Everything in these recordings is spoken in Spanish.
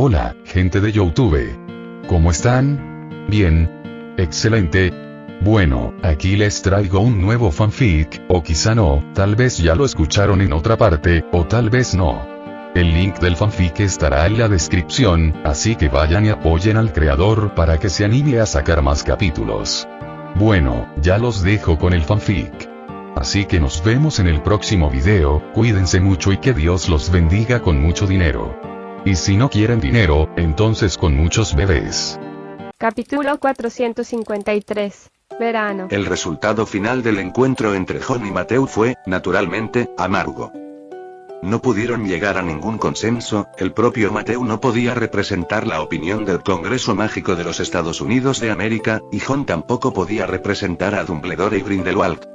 Hola, gente de YouTube. ¿Cómo están? Bien. Excelente. Bueno, aquí les traigo un nuevo fanfic, o quizá no, tal vez ya lo escucharon en otra parte, o tal vez no. El link del fanfic estará en la descripción, así que vayan y apoyen al creador para que se anime a sacar más capítulos. Bueno, ya los dejo con el fanfic. Así que nos vemos en el próximo video, cuídense mucho y que Dios los bendiga con mucho dinero. Y si no quieren dinero, entonces con muchos bebés. Capítulo 453. Verano. El resultado final del encuentro entre Jon y Mateu fue, naturalmente, amargo. No pudieron llegar a ningún consenso, el propio Mateu no podía representar la opinión del Congreso Mágico de los Estados Unidos de América, y Jon tampoco podía representar a Dumbledore y Grindelwald.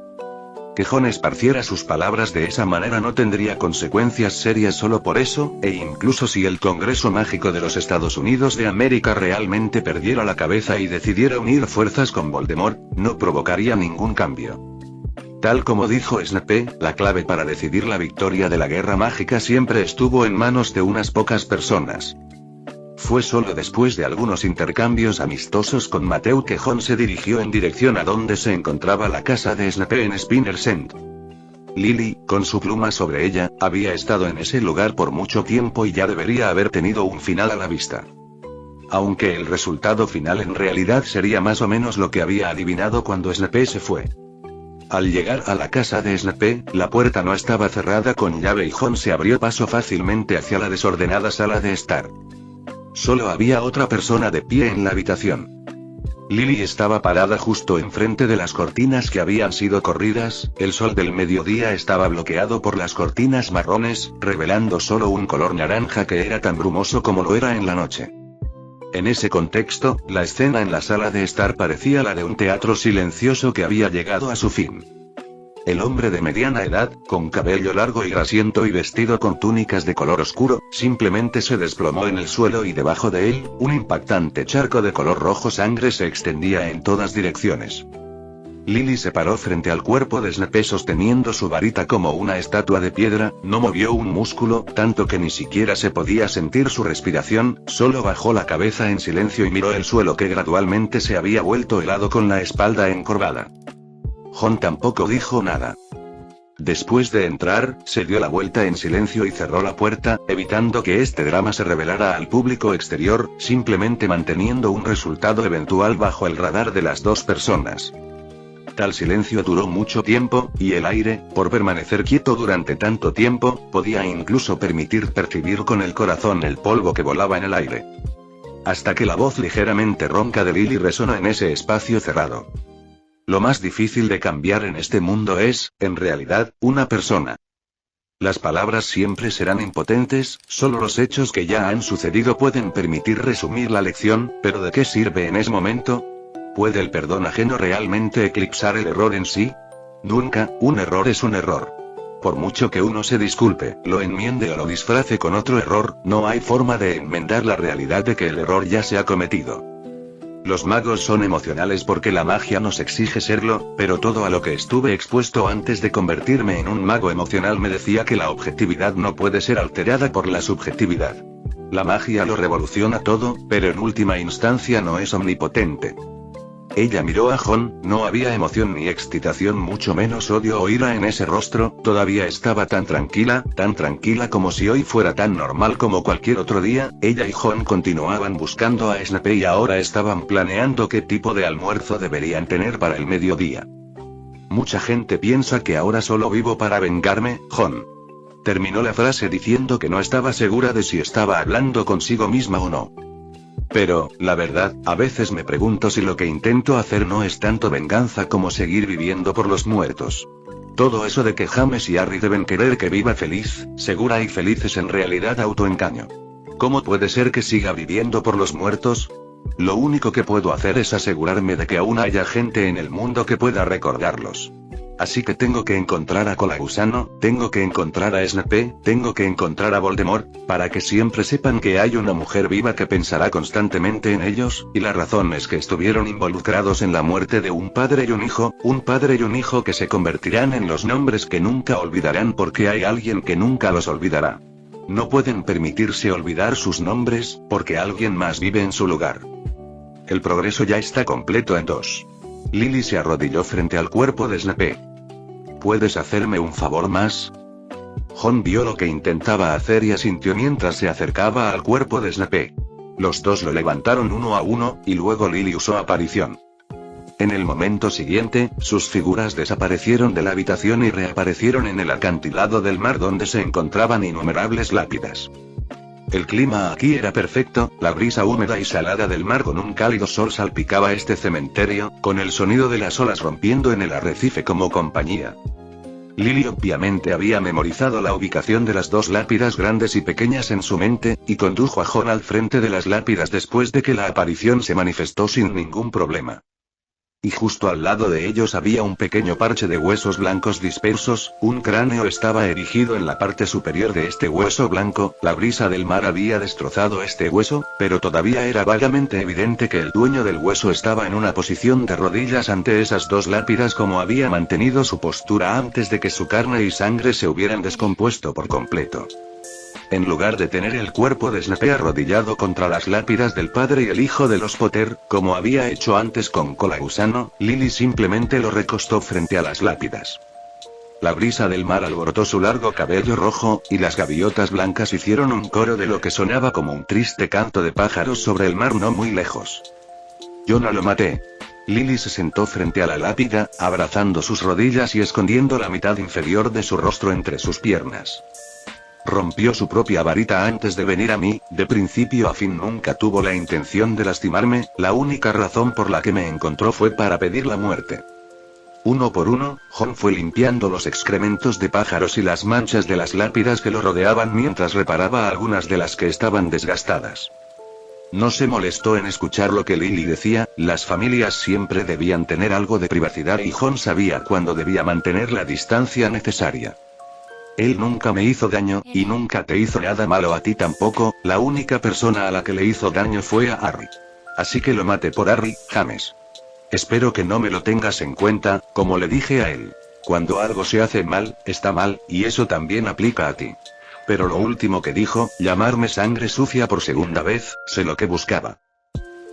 Que Jon esparciera sus palabras de esa manera no tendría consecuencias serias solo por eso, e incluso si el Congreso Mágico de los Estados Unidos de América realmente perdiera la cabeza y decidiera unir fuerzas con Voldemort, no provocaría ningún cambio. Tal como dijo Snape, la clave para decidir la victoria de la guerra mágica siempre estuvo en manos de unas pocas personas. Fue solo después de algunos intercambios amistosos con Mateu que Jon se dirigió en dirección a donde se encontraba la casa de Snape en Spinner's End. Lily, con su pluma sobre ella, había estado en ese lugar por mucho tiempo y ya debería haber tenido un final a la vista. Aunque el resultado final en realidad sería más o menos lo que había adivinado cuando Snape se fue. Al llegar a la casa de Snape, la puerta no estaba cerrada con llave y Jon se abrió paso fácilmente hacia la desordenada sala de estar. Solo había otra persona de pie en la habitación. Lily estaba parada justo enfrente de las cortinas que habían sido corridas, el sol del mediodía estaba bloqueado por las cortinas marrones, revelando solo un color naranja que era tan brumoso como lo era en la noche. En ese contexto, la escena en la sala de estar parecía la de un teatro silencioso que había llegado a su fin. El hombre de mediana edad, con cabello largo y grasiento y vestido con túnicas de color oscuro, simplemente se desplomó en el suelo y debajo de él, un impactante charco de color rojo sangre se extendía en todas direcciones. Lily se paró frente al cuerpo de Snape sosteniendo su varita como una estatua de piedra, no movió un músculo, tanto que ni siquiera se podía sentir su respiración, solo bajó la cabeza en silencio y miró el suelo que gradualmente se había vuelto helado con la espalda encorvada. Jon tampoco dijo nada. Después de entrar, se dio la vuelta en silencio y cerró la puerta, evitando que este drama se revelara al público exterior, simplemente manteniendo un resultado eventual bajo el radar de las dos personas. Tal silencio duró mucho tiempo, y el aire, por permanecer quieto durante tanto tiempo, podía incluso permitir percibir con el corazón el polvo que volaba en el aire. Hasta que la voz ligeramente ronca de Lily resonó en ese espacio cerrado. Lo más difícil de cambiar en este mundo es, en realidad, una persona. Las palabras siempre serán impotentes, solo los hechos que ya han sucedido pueden permitir resumir la lección, pero ¿de qué sirve en ese momento? ¿Puede el perdón ajeno realmente eclipsar el error en sí? Nunca, un error es un error. Por mucho que uno se disculpe, lo enmiende o lo disfrace con otro error, no hay forma de enmendar la realidad de que el error ya se ha cometido. Los magos son emocionales porque la magia nos exige serlo, pero todo a lo que estuve expuesto antes de convertirme en un mago emocional me decía que la objetividad no puede ser alterada por la subjetividad. La magia lo revoluciona todo, pero en última instancia no es omnipotente. Ella miró a Jon, no había emoción ni excitación, mucho menos odio o ira en ese rostro, todavía estaba tan tranquila como si hoy fuera tan normal como cualquier otro día. Ella y Jon continuaban buscando a Snape y ahora estaban planeando qué tipo de almuerzo deberían tener para el mediodía. Mucha gente piensa que ahora solo vivo para vengarme, Jon. Terminó la frase diciendo que no estaba segura de si estaba hablando consigo misma o no. Pero, la verdad, a veces me pregunto si lo que intento hacer no es tanto venganza como seguir viviendo por los muertos. Todo eso de que James y Harry deben querer que viva feliz, segura y feliz es en realidad autoengaño. ¿Cómo puede ser que siga viviendo por los muertos? Lo único que puedo hacer es asegurarme de que aún haya gente en el mundo que pueda recordarlos. Así que tengo que encontrar a Colagusano, tengo que encontrar a Snape, tengo que encontrar a Voldemort, para que siempre sepan que hay una mujer viva que pensará constantemente en ellos, y la razón es que estuvieron involucrados en la muerte de un padre y un hijo que se convertirán en los nombres que nunca olvidarán porque hay alguien que nunca los olvidará. No pueden permitirse olvidar sus nombres, porque alguien más vive en su lugar. El progreso ya está completo en 2. Lily se arrodilló frente al cuerpo de Snape. ¿Puedes hacerme un favor más? Jon vio lo que intentaba hacer y asintió mientras se acercaba al cuerpo de Snape. Los dos lo levantaron uno a uno, y luego Lily usó aparición. En el momento siguiente, sus figuras desaparecieron de la habitación y reaparecieron en el acantilado del mar donde se encontraban innumerables lápidas. El clima aquí era perfecto, la brisa húmeda y salada del mar con un cálido sol salpicaba este cementerio, con el sonido de las olas rompiendo en el arrecife como compañía. Lily obviamente había memorizado la ubicación de las 2 lápidas grandes y pequeñas en su mente, y condujo a Jon al frente de las lápidas después de que la aparición se manifestó sin ningún problema. Y justo al lado de ellos había un pequeño parche de huesos blancos dispersos, un cráneo estaba erigido en la parte superior de este hueso blanco, la brisa del mar había destrozado este hueso, pero todavía era vagamente evidente que el dueño del hueso estaba en una posición de rodillas ante esas 2 lápidas como había mantenido su postura antes de que su carne y sangre se hubieran descompuesto por completo. En lugar de tener el cuerpo de Snape arrodillado contra las lápidas del padre y el hijo de los Potter, como había hecho antes con Cola Gusano, Lily simplemente lo recostó frente a las lápidas. La brisa del mar alborotó su largo cabello rojo, y las gaviotas blancas hicieron un coro de lo que sonaba como un triste canto de pájaros sobre el mar no muy lejos. Yo no lo maté. Lily se sentó frente a la lápida, abrazando sus rodillas y escondiendo la mitad inferior de su rostro entre sus piernas. Rompió su propia varita antes de venir a mí, de principio a fin nunca tuvo la intención de lastimarme, la única razón por la que me encontró fue para pedir la muerte. Uno por uno, Jon fue limpiando los excrementos de pájaros y las manchas de las lápidas que lo rodeaban mientras reparaba algunas de las que estaban desgastadas. No se molestó en escuchar lo que Lily decía, las familias siempre debían tener algo de privacidad y Jon sabía cuándo debía mantener la distancia necesaria. Él nunca me hizo daño, y nunca te hizo nada malo a ti tampoco, la única persona a la que le hizo daño fue a Harry. Así que lo maté por Harry, James. Espero que no me lo tengas en cuenta, como le dije a él. Cuando algo se hace mal, está mal, y eso también aplica a ti. Pero lo último que dijo, llamarme sangre sucia por segunda vez, sé lo que buscaba.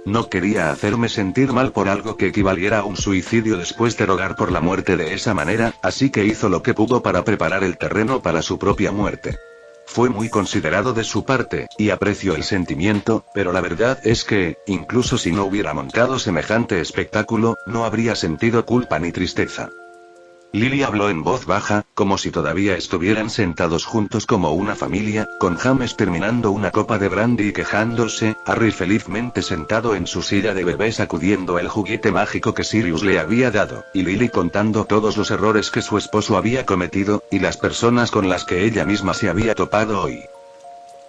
No quería hacerme sentir mal por algo que equivaliera a un suicidio después de rogar por la muerte de esa manera, así que hizo lo que pudo para preparar el terreno para su propia muerte. Fue muy considerado de su parte, y aprecio el sentimiento, pero la verdad es que, incluso si no hubiera montado semejante espectáculo, no habría sentido culpa ni tristeza. Lily habló en voz baja, como si todavía estuvieran sentados juntos como una familia, con James terminando una copa de brandy y quejándose, Harry felizmente sentado en su silla de bebé sacudiendo el juguete mágico que Sirius le había dado, y Lily contando todos los errores que su esposo había cometido, y las personas con las que ella misma se había topado hoy.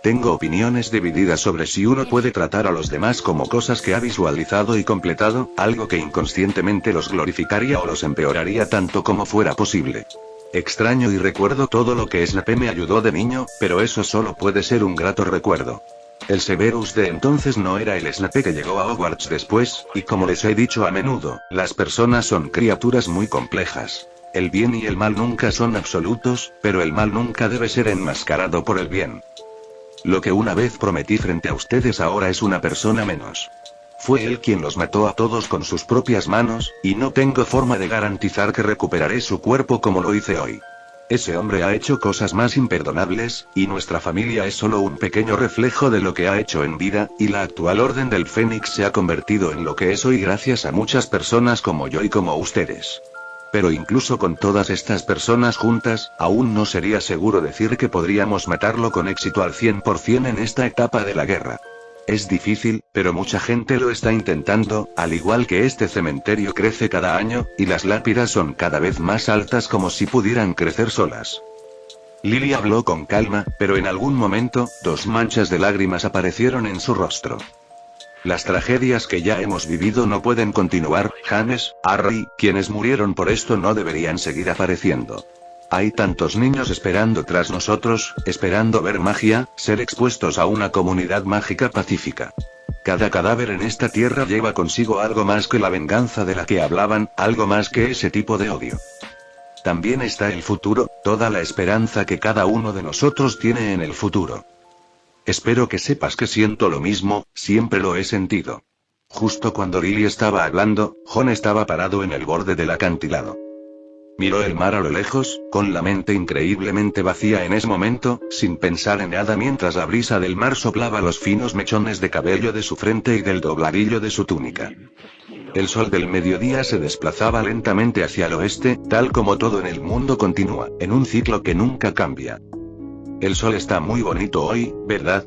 Tengo opiniones divididas sobre si uno puede tratar a los demás como cosas que ha visualizado y completado, algo que inconscientemente los glorificaría o los empeoraría tanto como fuera posible. Extraño y recuerdo todo lo que Snape me ayudó de niño, pero eso solo puede ser un grato recuerdo. El Severus de entonces no era el Snape que llegó a Hogwarts después, y como les he dicho a menudo, las personas son criaturas muy complejas. El bien y el mal nunca son absolutos, pero el mal nunca debe ser enmascarado por el bien. Lo que una vez prometí frente a ustedes ahora es una persona menos. Fue él quien los mató a todos con sus propias manos, y no tengo forma de garantizar que recuperaré su cuerpo como lo hice hoy. Ese hombre ha hecho cosas más imperdonables, y nuestra familia es solo un pequeño reflejo de lo que ha hecho en vida, y la actual Orden del Fénix se ha convertido en lo que es hoy gracias a muchas personas como yo y como ustedes. Pero incluso con todas estas personas juntas, aún no sería seguro decir que podríamos matarlo con éxito al 100% en esta etapa de la guerra. Es difícil, pero mucha gente lo está intentando, al igual que este cementerio crece cada año, y las lápidas son cada vez más altas como si pudieran crecer solas. Lily habló con calma, pero en algún momento, 2 manchas de lágrimas aparecieron en su rostro. Las tragedias que ya hemos vivido no pueden continuar, James, Harry, quienes murieron por esto no deberían seguir apareciendo. Hay tantos niños esperando tras nosotros, esperando ver magia, ser expuestos a una comunidad mágica pacífica. Cada cadáver en esta tierra lleva consigo algo más que la venganza de la que hablaban, algo más que ese tipo de odio. También está el futuro, toda la esperanza que cada uno de nosotros tiene en el futuro. Espero que sepas que siento lo mismo, siempre lo he sentido. Justo cuando Lily estaba hablando, Jon estaba parado en el borde del acantilado. Miró el mar a lo lejos, con la mente increíblemente vacía en ese momento, sin pensar en nada mientras la brisa del mar soplaba los finos mechones de cabello de su frente y del dobladillo de su túnica. El sol del mediodía se desplazaba lentamente hacia el oeste, tal como todo en el mundo continúa, en un ciclo que nunca cambia. El sol está muy bonito hoy, ¿verdad?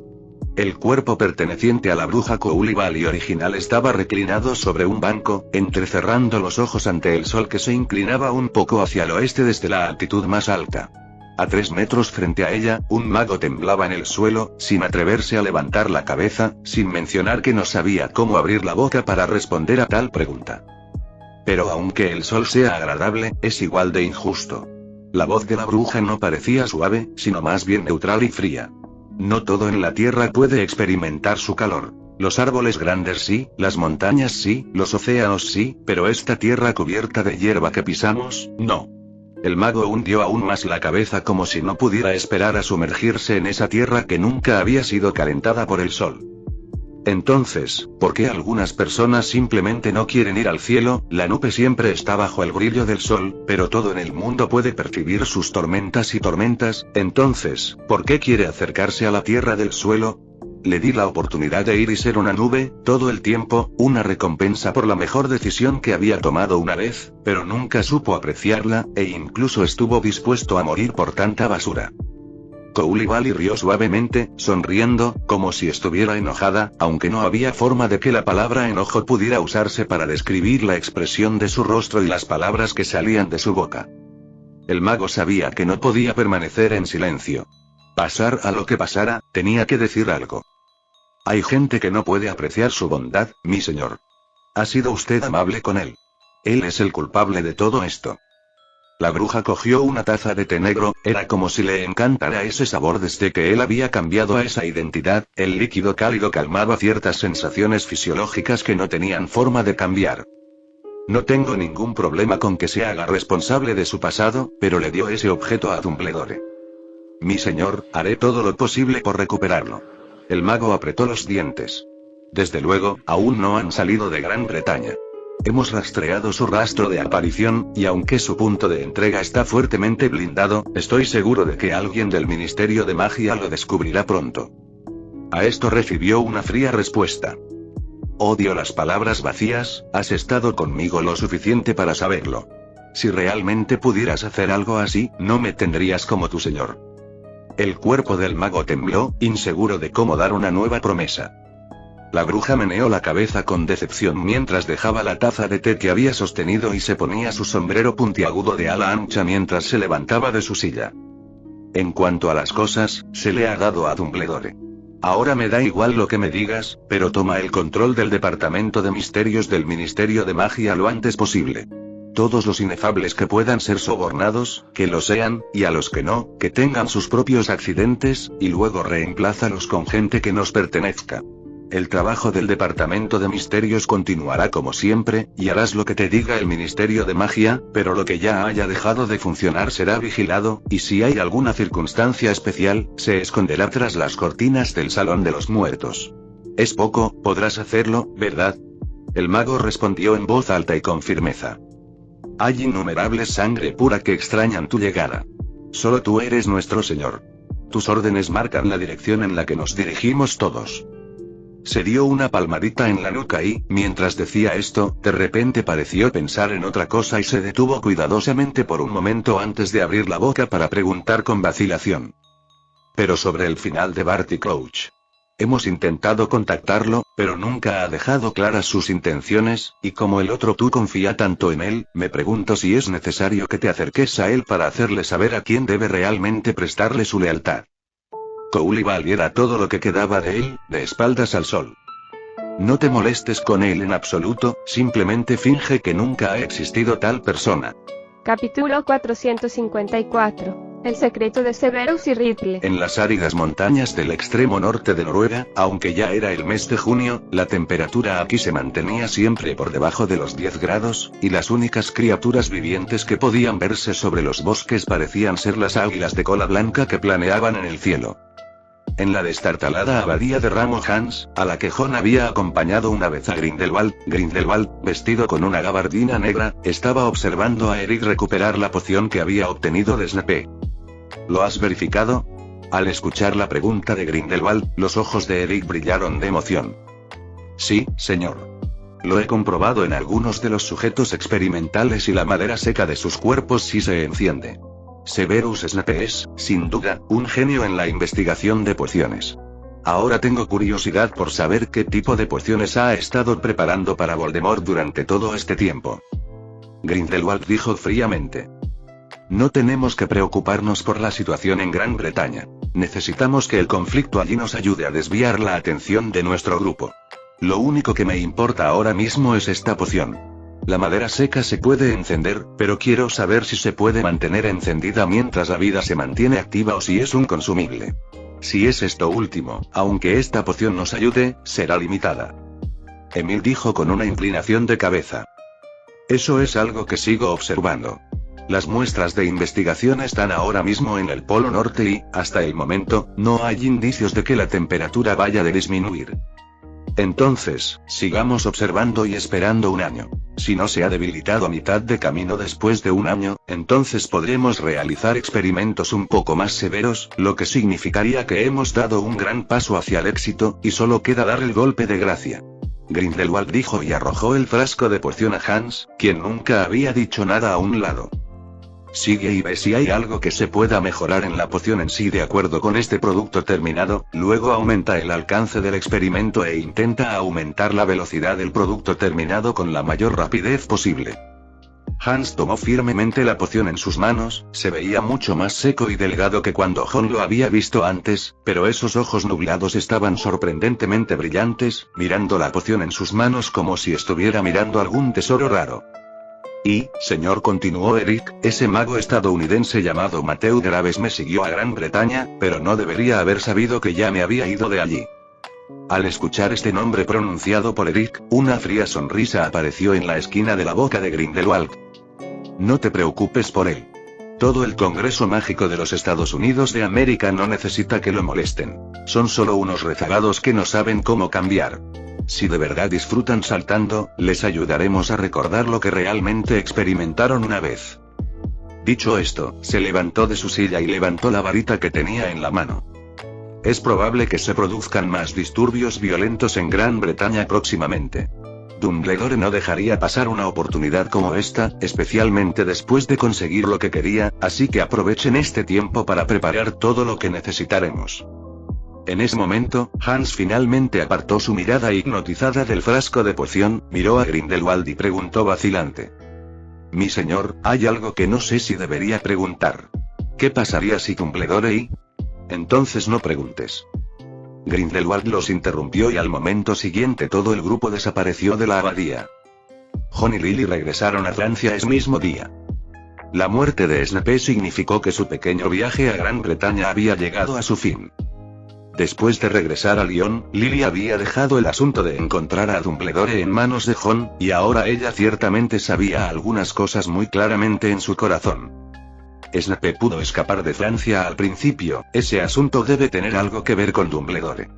El cuerpo perteneciente a la bruja Coulibaly original estaba reclinado sobre un banco, entrecerrando los ojos ante el sol que se inclinaba un poco hacia el oeste desde la altitud más alta. A 3 metros frente a ella, un mago temblaba en el suelo, sin atreverse a levantar la cabeza, sin mencionar que no sabía cómo abrir la boca para responder a tal pregunta. Pero aunque el sol sea agradable, es igual de injusto. La voz de la bruja no parecía suave, sino más bien neutral y fría. No todo en la tierra puede experimentar su calor. Los árboles grandes sí, las montañas sí, los océanos sí, pero esta tierra cubierta de hierba que pisamos, no. El mago hundió aún más la cabeza como si no pudiera esperar a sumergirse en esa tierra que nunca había sido calentada por el sol. Entonces, ¿por qué algunas personas simplemente no quieren ir al cielo? La nube siempre está bajo el brillo del sol, pero todo en el mundo puede percibir sus tormentas y tormentas. Entonces, ¿por qué quiere acercarse a la tierra del suelo? Le di la oportunidad de ir y ser una nube, todo el tiempo, una recompensa por la mejor decisión que había tomado una vez, pero nunca supo apreciarla, e incluso estuvo dispuesto a morir por tanta basura. Coulibaly rió suavemente, sonriendo, como si estuviera enojada, aunque no había forma de que la palabra enojo pudiera usarse para describir la expresión de su rostro y las palabras que salían de su boca. El mago sabía que no podía permanecer en silencio. Pasar a lo que pasara, tenía que decir algo. Hay gente que no puede apreciar su bondad, mi señor. Ha sido usted amable con él. Él es el culpable de todo esto. La bruja cogió una taza de té negro, era como si le encantara ese sabor desde que él había cambiado a esa identidad, el líquido cálido calmaba ciertas sensaciones fisiológicas que no tenían forma de cambiar. No tengo ningún problema con que se haga responsable de su pasado, pero le dio ese objeto a Dumbledore. Mi señor, haré todo lo posible por recuperarlo. El mago apretó los dientes. Desde luego, aún no han salido de Gran Bretaña. Hemos rastreado su rastro de aparición, y aunque su punto de entrega está fuertemente blindado, estoy seguro de que alguien del Ministerio de Magia lo descubrirá pronto. A esto recibió una fría respuesta. Odio las palabras vacías, has estado conmigo lo suficiente para saberlo. Si realmente pudieras hacer algo así, no me tendrías como tu señor. El cuerpo del mago tembló, inseguro de cómo dar una nueva promesa. La bruja meneó la cabeza con decepción mientras dejaba la taza de té que había sostenido y se ponía su sombrero puntiagudo de ala ancha mientras se levantaba de su silla. En cuanto a las cosas, se le ha dado a Dumbledore. Ahora me da igual lo que me digas, pero toma el control del Departamento de Misterios del Ministerio de Magia lo antes posible. Todos los inefables que puedan ser sobornados, que lo sean, y a los que no, que tengan sus propios accidentes, y luego reemplázalos con gente que nos pertenezca. El trabajo del Departamento de Misterios continuará como siempre, y harás lo que te diga el Ministerio de Magia, pero lo que ya haya dejado de funcionar será vigilado, y si hay alguna circunstancia especial, se esconderá tras las cortinas del Salón de los Muertos. Es poco, podrás hacerlo, ¿verdad? El mago respondió en voz alta y con firmeza. Hay innumerables sangre pura que extrañan tu llegada. Solo tú eres nuestro señor. Tus órdenes marcan la dirección en la que nos dirigimos todos. Se dio una palmadita en la nuca y, mientras decía esto, de repente pareció pensar en otra cosa y se detuvo cuidadosamente por un momento antes de abrir la boca para preguntar con vacilación. Pero sobre el final de Barty Crouch. Hemos intentado contactarlo, pero nunca ha dejado claras sus intenciones, y como el otro tú confía tanto en él, me pregunto si es necesario que te acerques a él para hacerle saber a quién debe realmente prestarle su lealtad. Coulibaly era todo lo que quedaba de él, de espaldas al sol. No te molestes con él en absoluto, simplemente finge que nunca ha existido tal persona. Capítulo 454. El secreto de Severus y Ridley. En las áridas montañas del extremo norte de Noruega, aunque ya era el mes de junio, la temperatura aquí se mantenía siempre por debajo de los 10 grados, y las únicas criaturas vivientes que podían verse sobre los bosques parecían ser las águilas de cola blanca que planeaban en el cielo. En la destartalada abadía de Ramo Hans, a la que Jon había acompañado una vez a Grindelwald, vestido con una gabardina negra, estaba observando a Eric recuperar la poción que había obtenido de Snape. ¿Lo has verificado? Al escuchar la pregunta de Grindelwald, los ojos de Eric brillaron de emoción. Sí, señor. Lo he comprobado en algunos de los sujetos experimentales y la madera seca de sus cuerpos sí se enciende. Severus Snape es, sin duda, un genio en la investigación de pociones. Ahora tengo curiosidad por saber qué tipo de pociones ha estado preparando para Voldemort durante todo este tiempo. Grindelwald dijo fríamente. No tenemos que preocuparnos por la situación en Gran Bretaña. Necesitamos que el conflicto allí nos ayude a desviar la atención de nuestro grupo. Lo único que me importa ahora mismo es esta poción. La madera seca se puede encender, pero quiero saber si se puede mantener encendida mientras la vida se mantiene activa o si es un consumible. Si es esto último, aunque esta poción nos ayude, será limitada. Emil dijo con una inclinación de cabeza. Eso es algo que sigo observando. Las muestras de investigación están ahora mismo en el Polo Norte y, hasta el momento, no hay indicios de que la temperatura vaya a disminuir. Entonces, sigamos observando y esperando un año. Si no se ha debilitado a mitad de camino después de un año, entonces podremos realizar experimentos un poco más severos, lo que significaría que hemos dado un gran paso hacia el éxito, y solo queda dar el golpe de gracia. Grindelwald dijo y arrojó el frasco de poción a Hans, quien nunca había dicho nada a un lado. Sigue y ve si hay algo que se pueda mejorar en la poción en sí de acuerdo con este producto terminado, luego aumenta el alcance del experimento e intenta aumentar la velocidad del producto terminado con la mayor rapidez posible. Hans tomó firmemente la poción en sus manos, se veía mucho más seco y delgado que cuando Jon lo había visto antes, pero esos ojos nublados estaban sorprendentemente brillantes, mirando la poción en sus manos como si estuviera mirando algún tesoro raro. Y, señor, continuó Eric, ese mago estadounidense llamado Matthew Graves me siguió a Gran Bretaña, pero no debería haber sabido que ya me había ido de allí. Al escuchar este nombre pronunciado por Eric, una fría sonrisa apareció en la esquina de la boca de Grindelwald. No te preocupes por él. Todo el Congreso Mágico de los Estados Unidos de América no necesita que lo molesten. Son solo unos rezagados que no saben cómo cambiar. Si de verdad disfrutan saltando, les ayudaremos a recordar lo que realmente experimentaron una vez. Dicho esto, se levantó de su silla y levantó la varita que tenía en la mano. Es probable que se produzcan más disturbios violentos en Gran Bretaña próximamente. Dumbledore no dejaría pasar una oportunidad como esta, especialmente después de conseguir lo que quería, así que aprovechen este tiempo para preparar todo lo que necesitaremos. En ese momento, Hans finalmente apartó su mirada hipnotizada del frasco de poción, miró a Grindelwald y preguntó vacilante. Mi señor, hay algo que no sé si debería preguntar. ¿Qué pasaría si Dumbledore y...? Entonces no preguntes. Grindelwald los interrumpió y al momento siguiente todo el grupo desapareció de la abadía. Jon y Lily regresaron a Francia ese mismo día. La muerte de Snape significó que su pequeño viaje a Gran Bretaña había llegado a su fin. Después de regresar a Lyon, Lily había dejado el asunto de encontrar a Dumbledore en manos de Jon, y ahora ella ciertamente sabía algunas cosas muy claramente en su corazón. Snape pudo escapar de Francia al principio, ese asunto debe tener algo que ver con Dumbledore.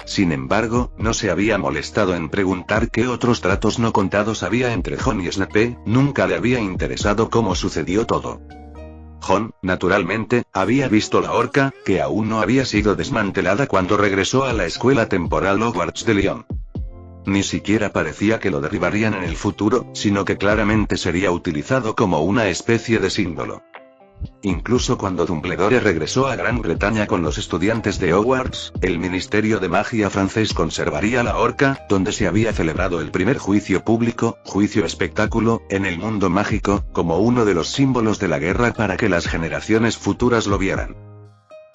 Sin embargo, no se había molestado en preguntar qué otros tratos no contados había entre Jon y Snape, nunca le había interesado cómo sucedió todo. Jon, naturalmente, había visto la horca, que aún no había sido desmantelada cuando regresó a la escuela temporal Hogwarts de Lyon. Ni siquiera parecía que lo derribarían en el futuro, sino que claramente sería utilizado como una especie de símbolo. Incluso cuando Dumbledore regresó a Gran Bretaña con los estudiantes de Hogwarts, el Ministerio de Magia francés conservaría la horca, donde se había celebrado el primer juicio público, juicio espectáculo, en el mundo mágico, como uno de los símbolos de la guerra para que las generaciones futuras lo vieran.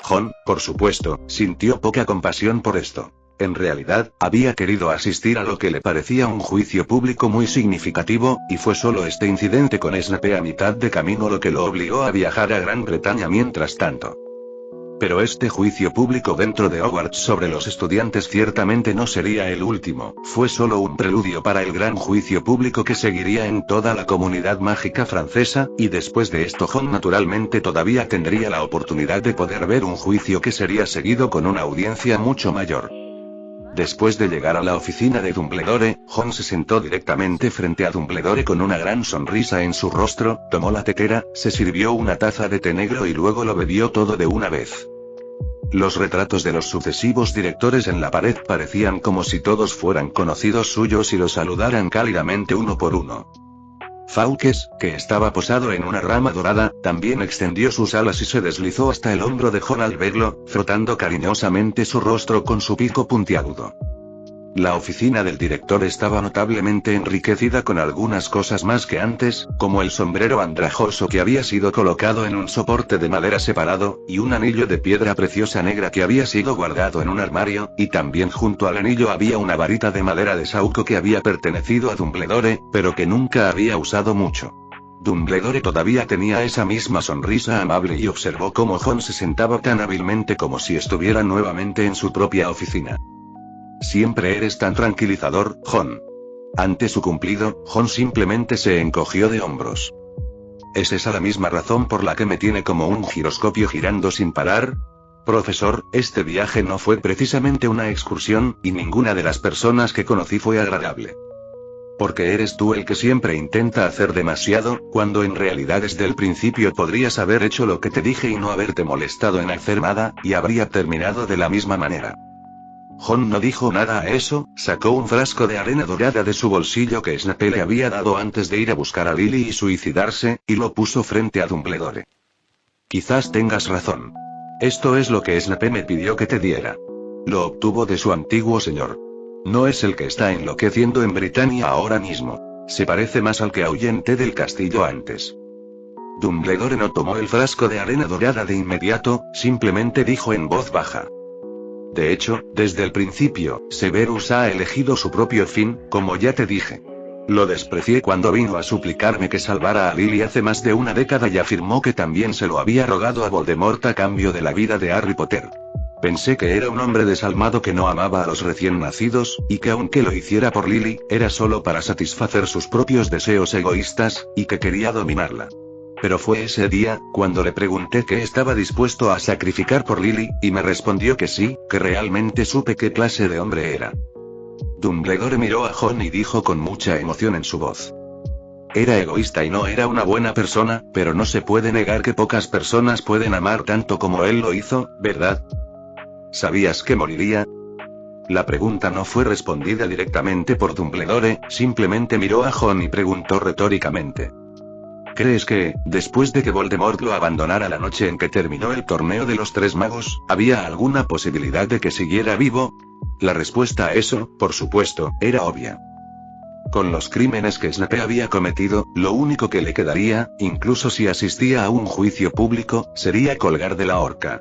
Jon, por supuesto, sintió poca compasión por esto. en realidad, había querido asistir a lo que le parecía un juicio público muy significativo, y fue solo este incidente con Snape a mitad de camino lo que lo obligó a viajar a Gran Bretaña mientras tanto. Pero este juicio público dentro de Hogwarts sobre los estudiantes ciertamente no sería el último, fue solo un preludio para el gran juicio público que seguiría en toda la comunidad mágica francesa, y después de esto Ron naturalmente todavía tendría la oportunidad de poder ver un juicio que sería seguido con una audiencia mucho mayor. Después de llegar a la oficina de Dumbledore, Ron se sentó directamente frente a Dumbledore con una gran sonrisa en su rostro, tomó la tetera, se sirvió una taza de té negro y luego lo bebió todo de una vez. Los retratos de los sucesivos directores en la pared parecían como si todos fueran conocidos suyos y lo saludaran cálidamente uno por uno. Fawkes, que estaba posado en una rama dorada, también extendió sus alas y se deslizó hasta el hombro de Ron al verlo, frotando cariñosamente su rostro con su pico puntiagudo. La oficina del director estaba notablemente enriquecida con algunas cosas más que antes, como el sombrero andrajoso que había sido colocado en un soporte de madera separado, y un anillo de piedra preciosa negra que había sido guardado en un armario, y también junto al anillo había una varita de madera de sauco que había pertenecido a Dumbledore, pero que nunca había usado mucho. Dumbledore todavía tenía esa misma sonrisa amable y observó cómo Ron se sentaba tan hábilmente como si estuviera nuevamente en su propia oficina. Siempre eres tan tranquilizador, Ron. Ante su cumplido, Ron simplemente se encogió de hombros. ¿Es esa la misma razón por la que me tiene como un giroscopio girando sin parar? Profesor, este viaje no fue precisamente una excursión, y ninguna de las personas que conocí fue agradable. Porque eres tú el que siempre intenta hacer demasiado, cuando en realidad desde el principio podrías haber hecho lo que te dije y no haberte molestado en hacer nada, y habría terminado de la misma manera. Ron no dijo nada a eso, sacó un frasco de arena dorada de su bolsillo que Snape le había dado antes de ir a buscar a Lily y suicidarse, y lo puso frente a Dumbledore. Quizás tengas razón. Esto es lo que Snape me pidió que te diera. Lo obtuvo de su antiguo señor. No es el que está enloqueciendo en Britania ahora mismo. Se parece más al que ahuyenté del castillo antes. Dumbledore no tomó el frasco de arena dorada de inmediato, simplemente dijo en voz baja. De hecho, desde el principio, Severus ha elegido su propio fin, como ya te dije. Lo desprecié cuando vino a suplicarme que salvara a Lily hace más de una década y afirmó que también se lo había rogado a Voldemort a cambio de la vida de Harry Potter. Pensé que era un hombre desalmado que no amaba a los recién nacidos, y que aunque lo hiciera por Lily, era solo para satisfacer sus propios deseos egoístas, y que quería dominarla. Pero fue ese día, cuando le pregunté qué estaba dispuesto a sacrificar por Lily, y me respondió que sí, que realmente supe qué clase de hombre era. Dumbledore miró a Ron y dijo con mucha emoción en su voz. Era egoísta y no era una buena persona, pero no se puede negar que pocas personas pueden amar tanto como él lo hizo, ¿verdad? ¿Sabías que moriría? La pregunta no fue respondida directamente por Dumbledore, simplemente miró a Ron y preguntó retóricamente. ¿Crees que, después de que Voldemort lo abandonara la noche en que terminó el torneo de los Tres Magos, había alguna posibilidad de que siguiera vivo? La respuesta a eso, por supuesto, era obvia. Con los crímenes que Snape había cometido, lo único que le quedaría, incluso si asistía a un juicio público, sería colgar de la horca.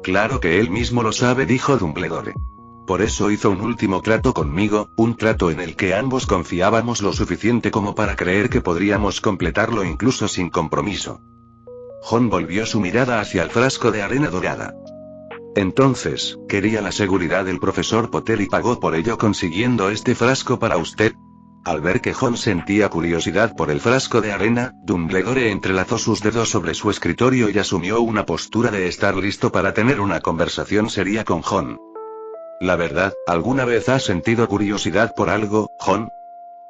Claro que él mismo lo sabe, dijo Dumbledore. Por eso hizo un último trato conmigo, un trato en el que ambos confiábamos lo suficiente como para creer que podríamos completarlo incluso sin compromiso. Ron volvió su mirada hacia el frasco de arena dorada. Entonces, quería la seguridad del profesor Potter y pagó por ello consiguiendo este frasco para usted. Al ver que Ron sentía curiosidad por el frasco de arena, Dumbledore entrelazó sus dedos sobre su escritorio y asumió una postura de estar listo para tener una conversación seria con Ron. La verdad, ¿alguna vez has sentido curiosidad por algo, Ron?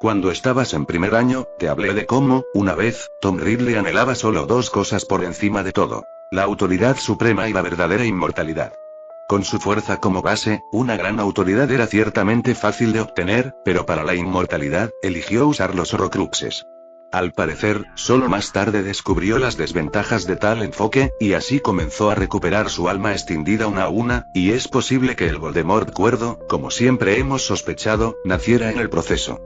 Cuando estabas en primer año, te hablé de cómo, una vez, Tom Riddle anhelaba solo dos cosas por encima de todo: la autoridad suprema y la verdadera inmortalidad. Con su fuerza como base, una gran autoridad era ciertamente fácil de obtener, pero para la inmortalidad, eligió usar los Horrocruxes. Al parecer, solo más tarde descubrió las desventajas de tal enfoque, y así comenzó a recuperar su alma extinguida una a una, y es posible que el Voldemort cuerdo, como siempre hemos sospechado, naciera en el proceso.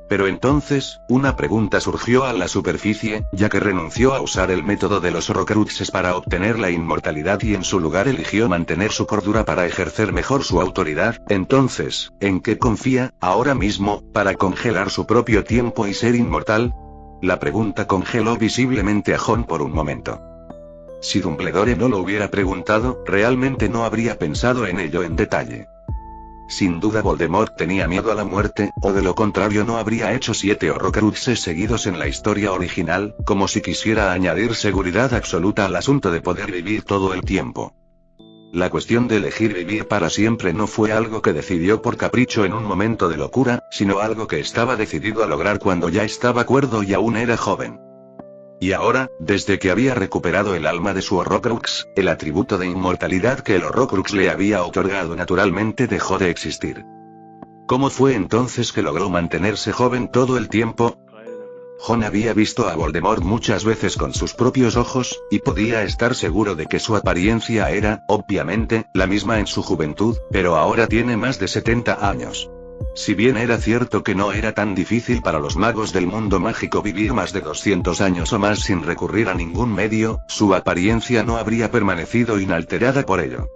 Pero entonces, una pregunta surgió a la superficie, ya que renunció a usar el método de los Horrocruxes para obtener la inmortalidad y en su lugar eligió mantener su cordura para ejercer mejor su autoridad. Entonces, ¿en qué confía, ahora mismo, para congelar su propio tiempo y ser inmortal? La pregunta congeló visiblemente a Jon por un momento. Si Dumbledore no lo hubiera preguntado, realmente no habría pensado en ello en detalle. Sin duda Voldemort tenía miedo a la muerte, o de lo contrario no habría hecho 7 Horrocruxes seguidos en la historia original, como si quisiera añadir seguridad absoluta al asunto de poder vivir todo el tiempo. La cuestión de elegir vivir para siempre no fue algo que decidió por capricho en un momento de locura, sino algo que estaba decidido a lograr cuando ya estaba cuerdo y aún era joven. Y ahora, desde que había recuperado el alma de su Horrocrux, el atributo de inmortalidad que el Horrocrux le había otorgado naturalmente dejó de existir. ¿Cómo fue entonces que logró mantenerse joven todo el tiempo? Jon había visto a Voldemort muchas veces con sus propios ojos, y podía estar seguro de que su apariencia era, obviamente, la misma en su juventud, pero ahora tiene más de 70 años. Si bien era cierto que no era tan difícil para los magos del mundo mágico vivir más de 200 años o más sin recurrir a ningún medio, su apariencia no habría permanecido inalterada por ello.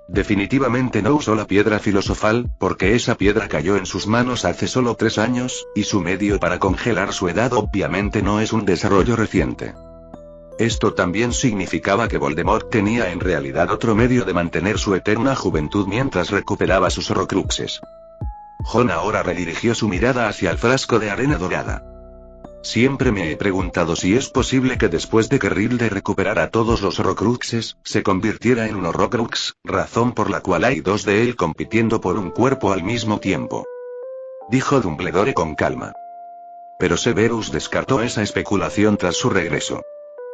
Definitivamente no usó la piedra filosofal, porque esa piedra cayó en sus manos hace solo 3 años, y su medio para congelar su edad obviamente no es un desarrollo reciente. Esto también significaba que Voldemort tenía en realidad otro medio de mantener su eterna juventud mientras recuperaba sus Horrocruxes. Jon ahora redirigió su mirada hacia el frasco de arena dorada. Siempre me he preguntado si es posible que después de que Ridley recuperara todos los Horrocruxes, se convirtiera en un Horrocrux, razón por la cual hay 2 de él compitiendo por un cuerpo al mismo tiempo. Dijo Dumbledore con calma. Pero Severus descartó esa especulación tras su regreso.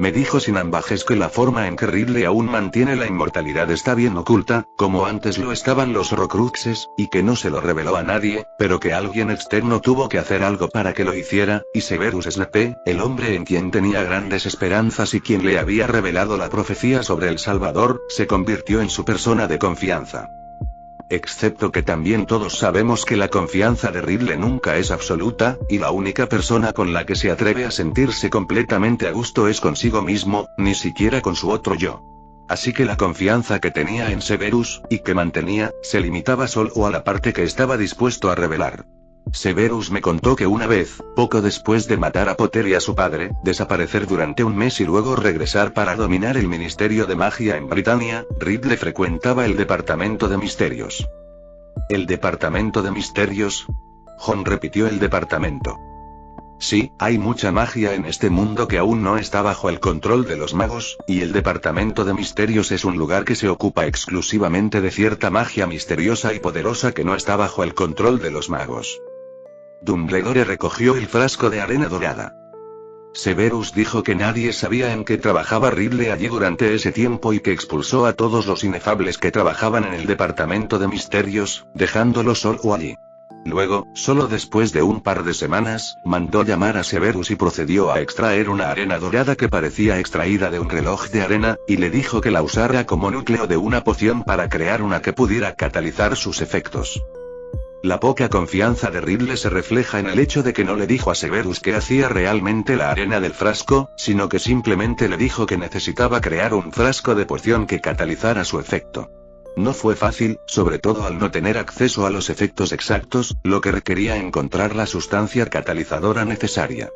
Me dijo sin ambajes que la forma en que Ridley aún mantiene la inmortalidad está bien oculta, como antes lo estaban los Horrocruxes, y que no se lo reveló a nadie, pero que alguien externo tuvo que hacer algo para que lo hiciera, y Severus Snape, el hombre en quien tenía grandes esperanzas y quien le había revelado la profecía sobre el Salvador, se convirtió en su persona de confianza. Excepto que también todos sabemos que la confianza de Ridley nunca es absoluta, y la única persona con la que se atreve a sentirse completamente a gusto es consigo mismo, ni siquiera con su otro yo. Así que la confianza que tenía en Severus, y que mantenía, se limitaba solo a la parte que estaba dispuesto a revelar. Severus me contó que una vez, poco después de matar a Potter y a su padre, desaparecer durante un mes y luego regresar para dominar el Ministerio de Magia en Britania, Ridley frecuentaba el Departamento de Misterios. ¿El Departamento de Misterios? Jon repitió el departamento. Sí, hay mucha magia en este mundo que aún no está bajo el control de los magos, y el Departamento de Misterios es un lugar que se ocupa exclusivamente de cierta magia misteriosa y poderosa que no está bajo el control de los magos. Dumbledore recogió el frasco de arena dorada. Severus dijo que nadie sabía en qué trabajaba Ridley allí durante ese tiempo y que expulsó a todos los inefables que trabajaban en el Departamento de Misterios, dejándolo solo allí. Luego, solo después de un par de semanas, mandó llamar a Severus y procedió a extraer una arena dorada que parecía extraída de un reloj de arena, y le dijo que la usara como núcleo de una poción para crear una que pudiera catalizar sus efectos. La poca confianza de Ridley se refleja en el hecho de que no le dijo a Severus que hacía realmente la arena del frasco, sino que simplemente le dijo que necesitaba crear un frasco de poción que catalizara su efecto. No fue fácil, sobre todo al no tener acceso a los efectos exactos, lo que requería encontrar la sustancia catalizadora necesaria.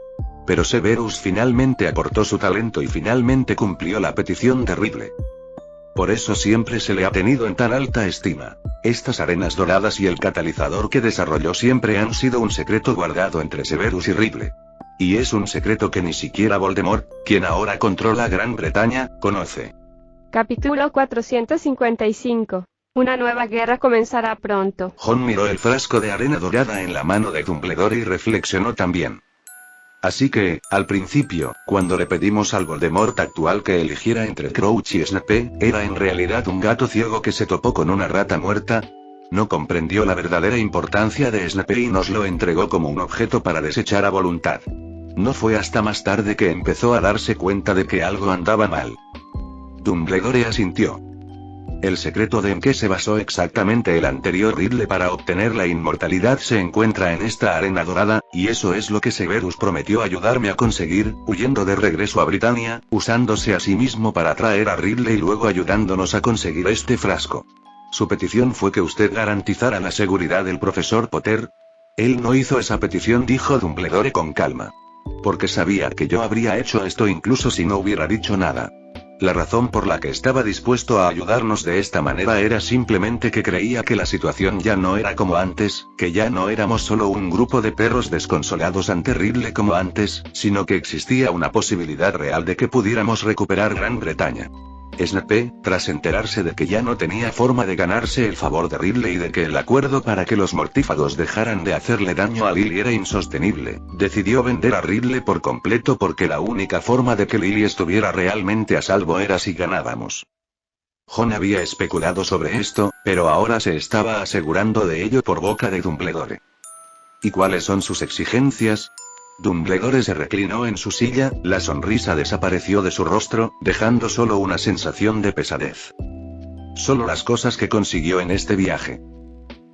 Pero Severus finalmente aportó su talento y finalmente cumplió la petición de Ridley. Por eso siempre se le ha tenido en tan alta estima. Estas arenas doradas y el catalizador que desarrolló siempre han sido un secreto guardado entre Severus y Ridley. Y es un secreto que ni siquiera Voldemort, quien ahora controla Gran Bretaña, conoce. Capítulo 455. Una nueva guerra comenzará pronto. Jon miró el frasco de arena dorada en la mano de Dumbledore y reflexionó también. Así que, al principio, cuando le pedimos al Voldemort actual que eligiera entre Crouch y Snape, era en realidad un gato ciego que se topó con una rata muerta. No comprendió la verdadera importancia de Snape y nos lo entregó como un objeto para desechar a voluntad. No fue hasta más tarde que empezó a darse cuenta de que algo andaba mal. Dumbledore asintió. El secreto de en qué se basó exactamente el anterior Riddle para obtener la inmortalidad se encuentra en esta arena dorada, y eso es lo que Severus prometió ayudarme a conseguir, huyendo de regreso a Britania, usándose a sí mismo para traer a Riddle y luego ayudándonos a conseguir este frasco. Su petición fue que usted garantizara la seguridad del profesor Potter. Él no hizo esa petición, dijo Dumbledore con calma. Porque sabía que yo habría hecho esto incluso si no hubiera dicho nada. La razón por la que estaba dispuesto a ayudarnos de esta manera era simplemente que creía que la situación ya no era como antes, que ya no éramos solo un grupo de perros desconsolados ante Riddle como antes, sino que existía una posibilidad real de que pudiéramos recuperar Gran Bretaña. Snape, tras enterarse de que ya no tenía forma de ganarse el favor de Riddle y de que el acuerdo para que los mortífagos dejaran de hacerle daño a Lily era insostenible, decidió vender a Riddle por completo porque la única forma de que Lily estuviera realmente a salvo era si ganábamos. Jon había especulado sobre esto, pero ahora se estaba asegurando de ello por boca de Dumbledore. ¿Y cuáles son sus exigencias? Dumbledore se reclinó en su silla, la sonrisa desapareció de su rostro, dejando solo una sensación de pesadez. Solo las cosas que consiguió en este viaje.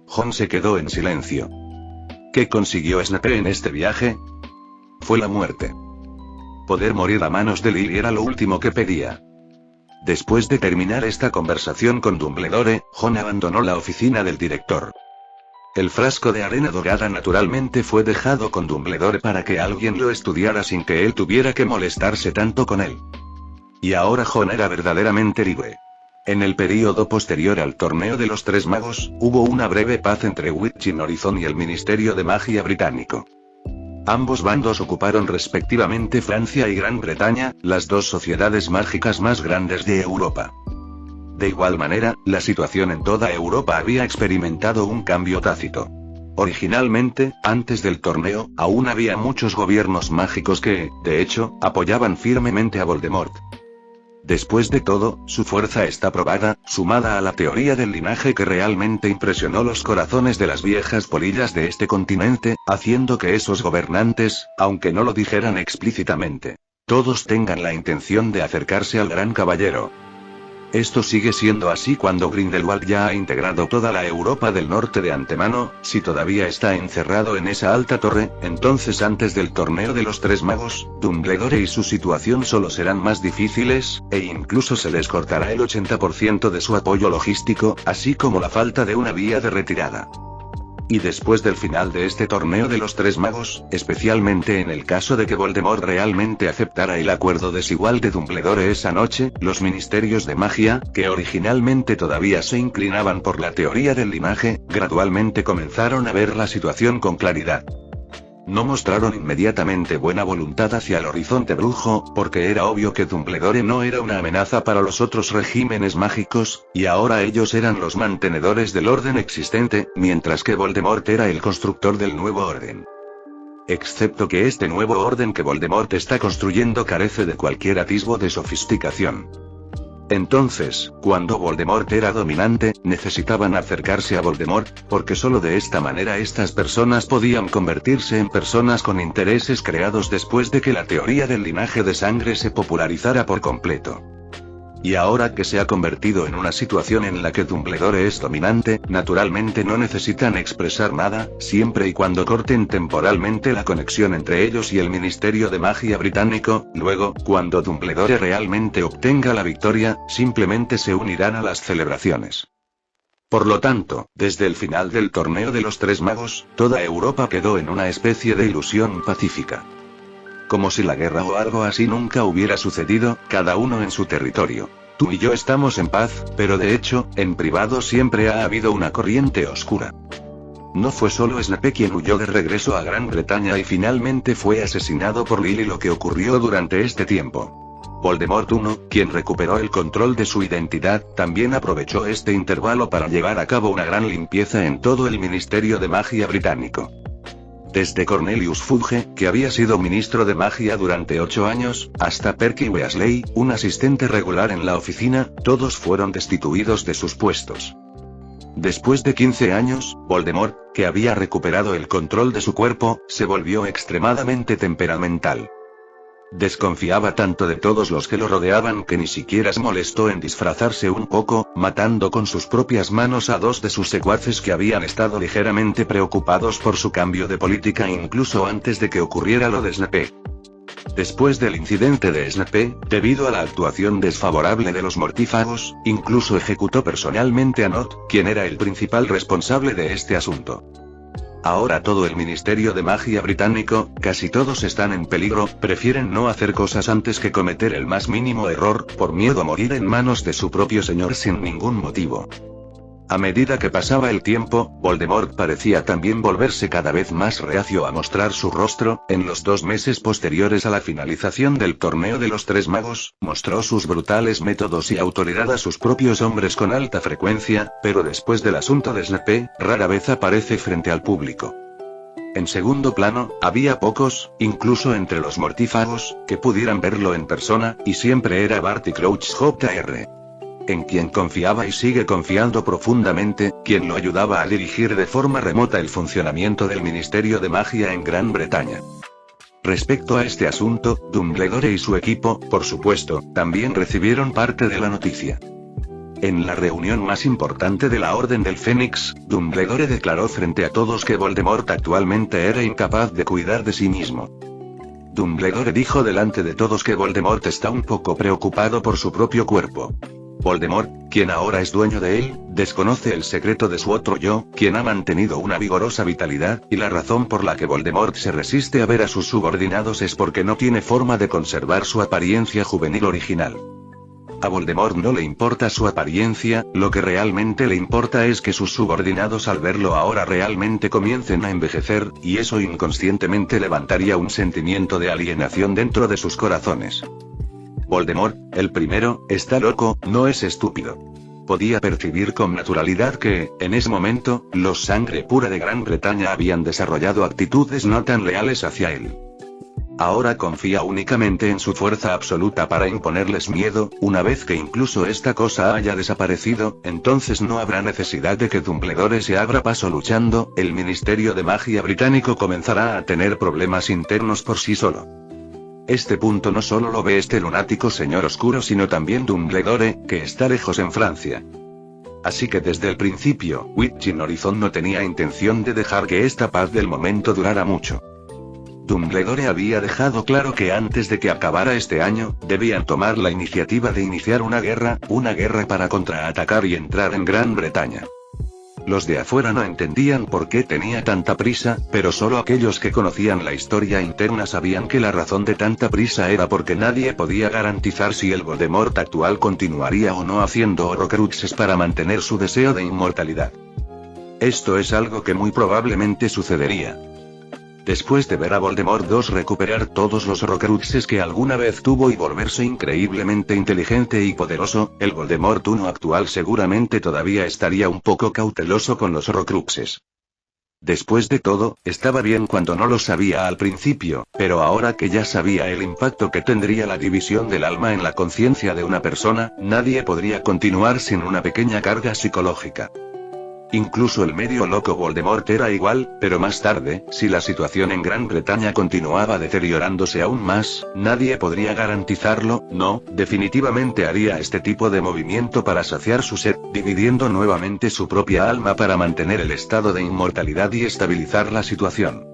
Jon se quedó en silencio. ¿Qué consiguió Snape en este viaje? Fue la muerte. Poder morir a manos de Lily era lo último que pedía. Después de terminar esta conversación con Dumbledore, Jon abandonó la oficina del director. El frasco de arena dorada naturalmente fue dejado con Dumbledore para que alguien lo estudiara sin que él tuviera que molestarse tanto con él. Y ahora Jon era verdaderamente libre. En el período posterior al torneo de los Tres Magos, hubo una breve paz entre Witching Horizon y el Ministerio de Magia británico. Ambos bandos ocuparon respectivamente Francia y Gran Bretaña, las dos sociedades mágicas más grandes de Europa. De igual manera, la situación en toda Europa había experimentado un cambio tácito. Originalmente, antes del torneo, aún había muchos gobiernos mágicos que, de hecho, apoyaban firmemente a Voldemort. Después de todo, su fuerza está probada, sumada a la teoría del linaje que realmente impresionó los corazones de las viejas polillas de este continente, haciendo que esos gobernantes, aunque no lo dijeran explícitamente, todos tengan la intención de acercarse al gran caballero. Esto sigue siendo así cuando Grindelwald ya ha integrado toda la Europa del Norte de antemano. Si todavía está encerrado en esa alta torre, entonces antes del torneo de los Tres Magos, Dumbledore y su situación solo serán más difíciles, e incluso se les cortará el 80% de su apoyo logístico, así como la falta de una vía de retirada. Y después del final de este torneo de los Tres Magos, especialmente en el caso de que Voldemort realmente aceptara el acuerdo desigual de Dumbledore esa noche, los ministerios de magia, que originalmente todavía se inclinaban por la teoría del linaje, gradualmente comenzaron a ver la situación con claridad. No mostraron inmediatamente buena voluntad hacia el horizonte brujo, porque era obvio que Dumbledore no era una amenaza para los otros regímenes mágicos, y ahora ellos eran los mantenedores del orden existente, mientras que Voldemort era el constructor del nuevo orden. Excepto que este nuevo orden que Voldemort está construyendo carece de cualquier atisbo de sofisticación. Entonces, cuando Voldemort era dominante, necesitaban acercarse a Voldemort, porque solo de esta manera estas personas podían convertirse en personas con intereses creados después de que la teoría del linaje de sangre se popularizara por completo. Y ahora que se ha convertido en una situación en la que Dumbledore es dominante, naturalmente no necesitan expresar nada, siempre y cuando corten temporalmente la conexión entre ellos y el Ministerio de Magia británico. Luego, cuando Dumbledore realmente obtenga la victoria, simplemente se unirán a las celebraciones. Por lo tanto, desde el final del torneo de los Tres Magos, toda Europa quedó en una especie de ilusión pacífica. Como si la guerra o algo así nunca hubiera sucedido, cada uno en su territorio. Tú y yo estamos en paz, pero de hecho, en privado siempre ha habido una corriente oscura. No fue solo Snape quien huyó de regreso a Gran Bretaña y finalmente fue asesinado por Lily lo que ocurrió durante este tiempo. Voldemort I, quien recuperó el control de su identidad, también aprovechó este intervalo para llevar a cabo una gran limpieza en todo el Ministerio de Magia británico. Desde Cornelius Fudge, que había sido ministro de magia durante 8 años, hasta Percy Weasley, un asistente regular en la oficina, todos fueron destituidos de sus puestos. Después de 15 años, Voldemort, que había recuperado el control de su cuerpo, se volvió extremadamente temperamental. Desconfiaba tanto de todos los que lo rodeaban que ni siquiera se molestó en disfrazarse un poco, matando con sus propias manos a 2 de sus secuaces que habían estado ligeramente preocupados por su cambio de política incluso antes de que ocurriera lo de Snape. Después del incidente de Snape, debido a la actuación desfavorable de los mortífagos, incluso ejecutó personalmente a Nott, quien era el principal responsable de este asunto. Ahora todo el Ministerio de Magia británico, casi todos están en peligro, prefieren no hacer cosas antes que cometer el más mínimo error, por miedo a morir en manos de su propio señor sin ningún motivo. A medida que pasaba el tiempo, Voldemort parecía también volverse cada vez más reacio a mostrar su rostro. En los 2 meses posteriores a la finalización del torneo de los 3 magos, mostró sus brutales métodos y autoridad a sus propios hombres con alta frecuencia, pero después del asunto de Snape, rara vez aparece frente al público. En segundo plano, había pocos, incluso entre los mortífagos, que pudieran verlo en persona, y siempre era Barty Crouch Jr., en quien confiaba y sigue confiando profundamente, quien lo ayudaba a dirigir de forma remota el funcionamiento del Ministerio de Magia en Gran Bretaña. Respecto a este asunto, Dumbledore y su equipo, por supuesto, también recibieron parte de la noticia. En la reunión más importante de la Orden del Fénix, Dumbledore declaró frente a todos que Voldemort actualmente era incapaz de cuidar de sí mismo. Dumbledore dijo delante de todos que Voldemort está un poco preocupado por su propio cuerpo. Voldemort, quien ahora es dueño de él, desconoce el secreto de su otro yo, quien ha mantenido una vigorosa vitalidad, y la razón por la que Voldemort se resiste a ver a sus subordinados es porque no tiene forma de conservar su apariencia juvenil original. A Voldemort no le importa su apariencia, lo que realmente le importa es que sus subordinados al verlo ahora realmente comiencen a envejecer, y eso inconscientemente levantaría un sentimiento de alienación dentro de sus corazones. Voldemort, el primero, está loco, no es estúpido. Podía percibir con naturalidad que, en ese momento, los sangre pura de Gran Bretaña habían desarrollado actitudes no tan leales hacia él. Ahora confía únicamente en su fuerza absoluta para imponerles miedo. Una vez que incluso esta cosa haya desaparecido, entonces no habrá necesidad de que Dumbledore se abra paso luchando, el Ministerio de Magia británico comenzará a tener problemas internos por sí solo. Este punto no solo lo ve este lunático señor oscuro sino también Dumbledore, que está lejos en Francia. Así que desde el principio, Witching Horizon no tenía intención de dejar que esta paz del momento durara mucho. Dumbledore había dejado claro que antes de que acabara este año, debían tomar la iniciativa de iniciar una guerra para contraatacar y entrar en Gran Bretaña. Los de afuera no entendían por qué tenía tanta prisa, pero solo aquellos que conocían la historia interna sabían que la razón de tanta prisa era porque nadie podía garantizar si el Voldemort actual continuaría o no haciendo Horcruxes para mantener su deseo de inmortalidad. Esto es algo que muy probablemente sucedería. Después de ver a Voldemort II recuperar todos los Horcruxes que alguna vez tuvo y volverse increíblemente inteligente y poderoso, el Voldemort I actual seguramente todavía estaría un poco cauteloso con los Horcruxes. Después de todo, estaba bien cuando no lo sabía al principio, pero ahora que ya sabía el impacto que tendría la división del alma en la conciencia de una persona, nadie podría continuar sin una pequeña carga psicológica. Incluso el medio loco Voldemort era igual, pero más tarde, si la situación en Gran Bretaña continuaba deteriorándose aún más, nadie podría garantizarlo. No, definitivamente haría este tipo de movimiento para saciar su sed, dividiendo nuevamente su propia alma para mantener el estado de inmortalidad y estabilizar la situación.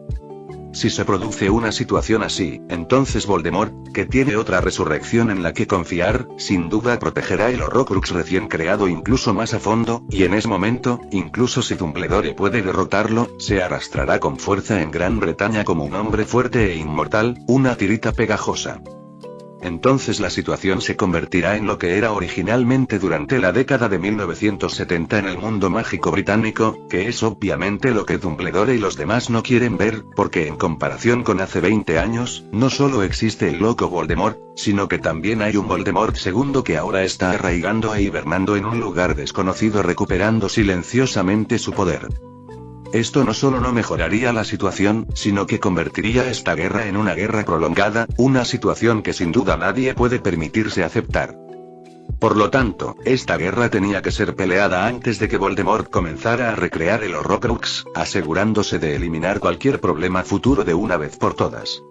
Si se produce una situación así, entonces Voldemort, que tiene otra resurrección en la que confiar, sin duda protegerá el Horcrux recién creado incluso más a fondo, y en ese momento, incluso si Dumbledore puede derrotarlo, se arrastrará con fuerza en Gran Bretaña como un hombre fuerte e inmortal, una tirita pegajosa. Entonces la situación se convertirá en lo que era originalmente durante la década de 1970 en el mundo mágico británico, que es obviamente lo que Dumbledore y los demás no quieren ver, porque en comparación con hace 20 años, no solo existe el loco Voldemort, sino que también hay un Voldemort II que ahora está arraigando e hibernando en un lugar desconocido recuperando silenciosamente su poder. Esto no solo no mejoraría la situación, sino que convertiría esta guerra en una guerra prolongada, una situación que sin duda nadie puede permitirse aceptar. Por lo tanto, esta guerra tenía que ser peleada antes de que Voldemort comenzara a recrear el Horcrux, asegurándose de eliminar cualquier problema futuro de una vez por todas.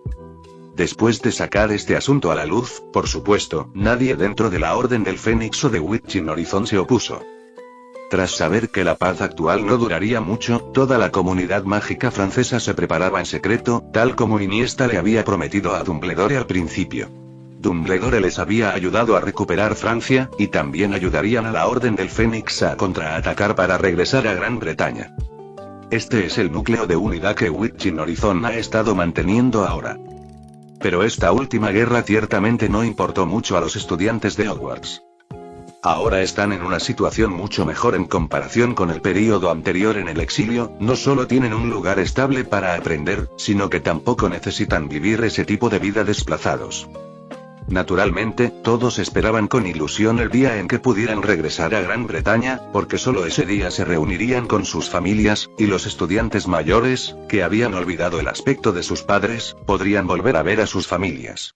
Después de sacar este asunto a la luz, por supuesto, nadie dentro de la Orden del Fénix o de Witching Horizon se opuso. Tras saber que la paz actual no duraría mucho, toda la comunidad mágica francesa se preparaba en secreto, tal como Iniesta le había prometido a Dumbledore al principio. Dumbledore les había ayudado a recuperar Francia, y también ayudarían a la Orden del Fénix a contraatacar para regresar a Gran Bretaña. Este es el núcleo de unidad que Witching Horizon ha estado manteniendo ahora. Pero esta última guerra ciertamente no importó mucho a los estudiantes de Hogwarts. Ahora están en una situación mucho mejor en comparación con el período anterior en el exilio, no solo tienen un lugar estable para aprender, sino que tampoco necesitan vivir ese tipo de vida desplazados. Naturalmente, todos esperaban con ilusión el día en que pudieran regresar a Gran Bretaña, porque solo ese día se reunirían con sus familias, y los estudiantes mayores, que habían olvidado el aspecto de sus padres, podrían volver a ver a sus familias.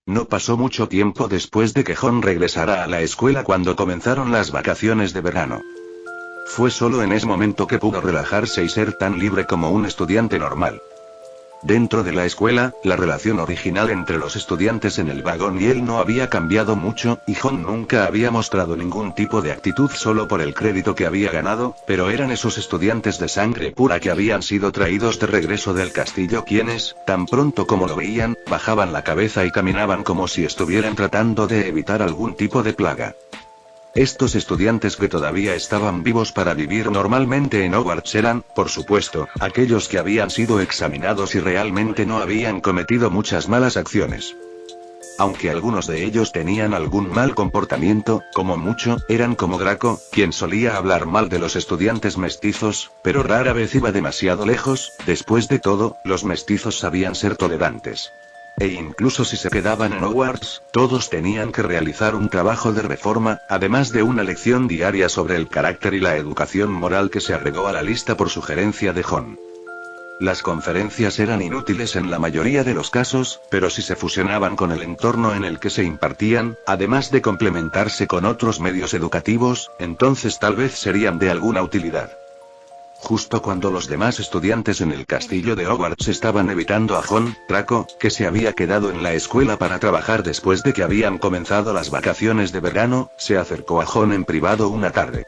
No pasó mucho tiempo después de que Jon regresara a la escuela cuando comenzaron las vacaciones de verano. Fue solo en ese momento que pudo relajarse y ser tan libre como un estudiante normal. Dentro de la escuela, la relación original entre los estudiantes en el vagón y él no había cambiado mucho, y Jon nunca había mostrado ningún tipo de actitud solo por el crédito que había ganado, pero eran esos estudiantes de sangre pura que habían sido traídos de regreso del castillo quienes, tan pronto como lo veían, bajaban la cabeza y caminaban como si estuvieran tratando de evitar algún tipo de plaga. Estos estudiantes que todavía estaban vivos para vivir normalmente en Hogwarts eran, por supuesto, aquellos que habían sido examinados y realmente no habían cometido muchas malas acciones. Aunque algunos de ellos tenían algún mal comportamiento, como mucho, eran como Draco, quien solía hablar mal de los estudiantes mestizos, pero rara vez iba demasiado lejos. Después de todo, los mestizos sabían ser tolerantes. E incluso si se quedaban en Hogwarts, todos tenían que realizar un trabajo de reforma, además de una lección diaria sobre el carácter y la educación moral que se agregó a la lista por sugerencia de Jon. Las conferencias eran inútiles en la mayoría de los casos, pero si se fusionaban con el entorno en el que se impartían, además de complementarse con otros medios educativos, entonces tal vez serían de alguna utilidad. Justo cuando los demás estudiantes en el castillo de Hogwarts estaban evitando a Jon, Draco, que se había quedado en la escuela para trabajar después de que habían comenzado las vacaciones de verano, se acercó a Jon en privado una tarde.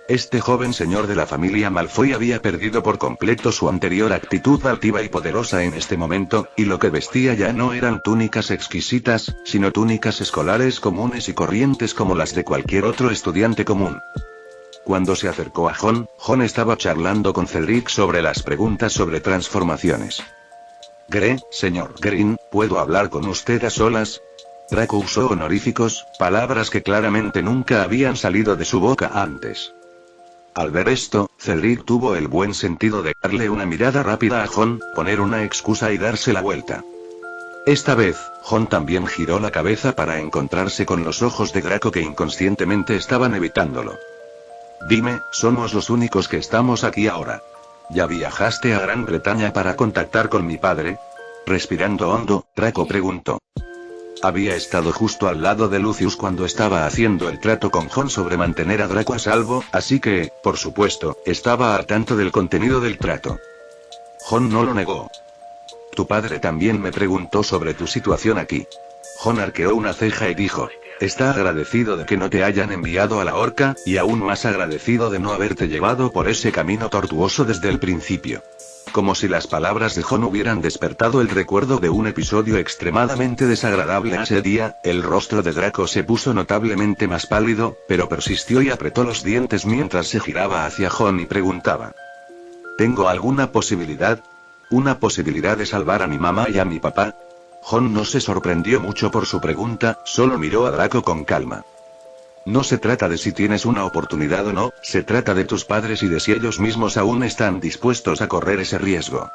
Este joven señor de la familia Malfoy había perdido por completo su anterior actitud altiva y poderosa en este momento, y lo que vestía ya no eran túnicas exquisitas, sino túnicas escolares comunes y corrientes como las de cualquier otro estudiante común. Cuando se acercó a Jon estaba charlando con Cedric sobre las preguntas sobre transformaciones. Señor Green, ¿puedo hablar con usted a solas? Draco usó honoríficos, palabras que claramente nunca habían salido de su boca antes. Al ver esto, Cedric tuvo el buen sentido de darle una mirada rápida a Jon, poner una excusa y darse la vuelta. Esta vez, Jon también giró la cabeza para encontrarse con los ojos de Draco que inconscientemente estaban evitándolo. Dime, somos los únicos que estamos aquí ahora. ¿Ya viajaste a Gran Bretaña para contactar con mi padre? Respirando hondo, Draco preguntó. Había estado justo al lado de Lucius cuando estaba haciendo el trato con Jon sobre mantener a Draco a salvo, así que, por supuesto, estaba al tanto del contenido del trato. Jon no lo negó. Tu padre también me preguntó sobre tu situación aquí. Jon arqueó una ceja y dijo. Está agradecido de que no te hayan enviado a la horca, y aún más agradecido de no haberte llevado por ese camino tortuoso desde el principio. Como si las palabras de Jon hubieran despertado el recuerdo de un episodio extremadamente desagradable ese día, el rostro de Draco se puso notablemente más pálido, pero persistió y apretó los dientes mientras se giraba hacia Jon y preguntaba. ¿Tengo alguna posibilidad? ¿Una posibilidad de salvar a mi mamá y a mi papá? Jon no se sorprendió mucho por su pregunta, solo miró a Draco con calma. No se trata de si tienes una oportunidad o no, se trata de tus padres y de si ellos mismos aún están dispuestos a correr ese riesgo.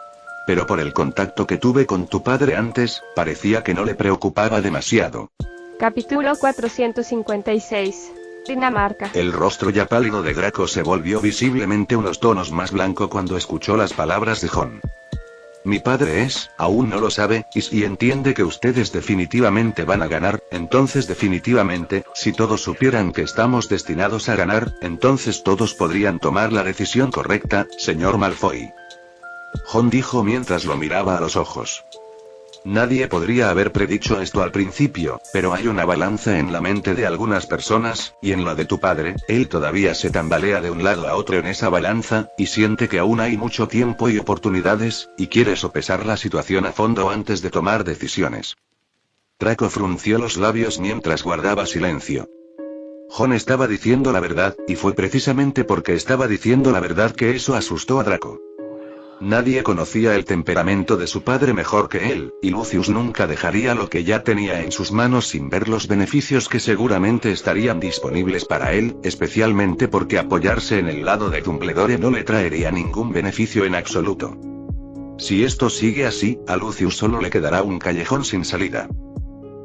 Pero por el contacto que tuve con tu padre antes, parecía que no le preocupaba demasiado. Capítulo 456. Dinamarca. El rostro ya pálido de Draco se volvió visiblemente unos tonos más blanco cuando escuchó las palabras de Jon. Mi padre aún no lo sabe, y si entiende que ustedes definitivamente van a ganar, entonces definitivamente, si todos supieran que estamos destinados a ganar, entonces todos podrían tomar la decisión correcta, señor Malfoy. Jon dijo mientras lo miraba a los ojos. Nadie podría haber predicho esto al principio, pero hay una balanza en la mente de algunas personas, y en la de tu padre, él todavía se tambalea de un lado a otro en esa balanza, y siente que aún hay mucho tiempo y oportunidades, y quiere sopesar la situación a fondo antes de tomar decisiones. Draco frunció los labios mientras guardaba silencio. Jon estaba diciendo la verdad, y fue precisamente porque estaba diciendo la verdad que eso asustó a Draco. Nadie conocía el temperamento de su padre mejor que él, y Lucius nunca dejaría lo que ya tenía en sus manos sin ver los beneficios que seguramente estarían disponibles para él, especialmente porque apoyarse en el lado de Dumbledore no le traería ningún beneficio en absoluto. Si esto sigue así, a Lucius solo le quedará un callejón sin salida.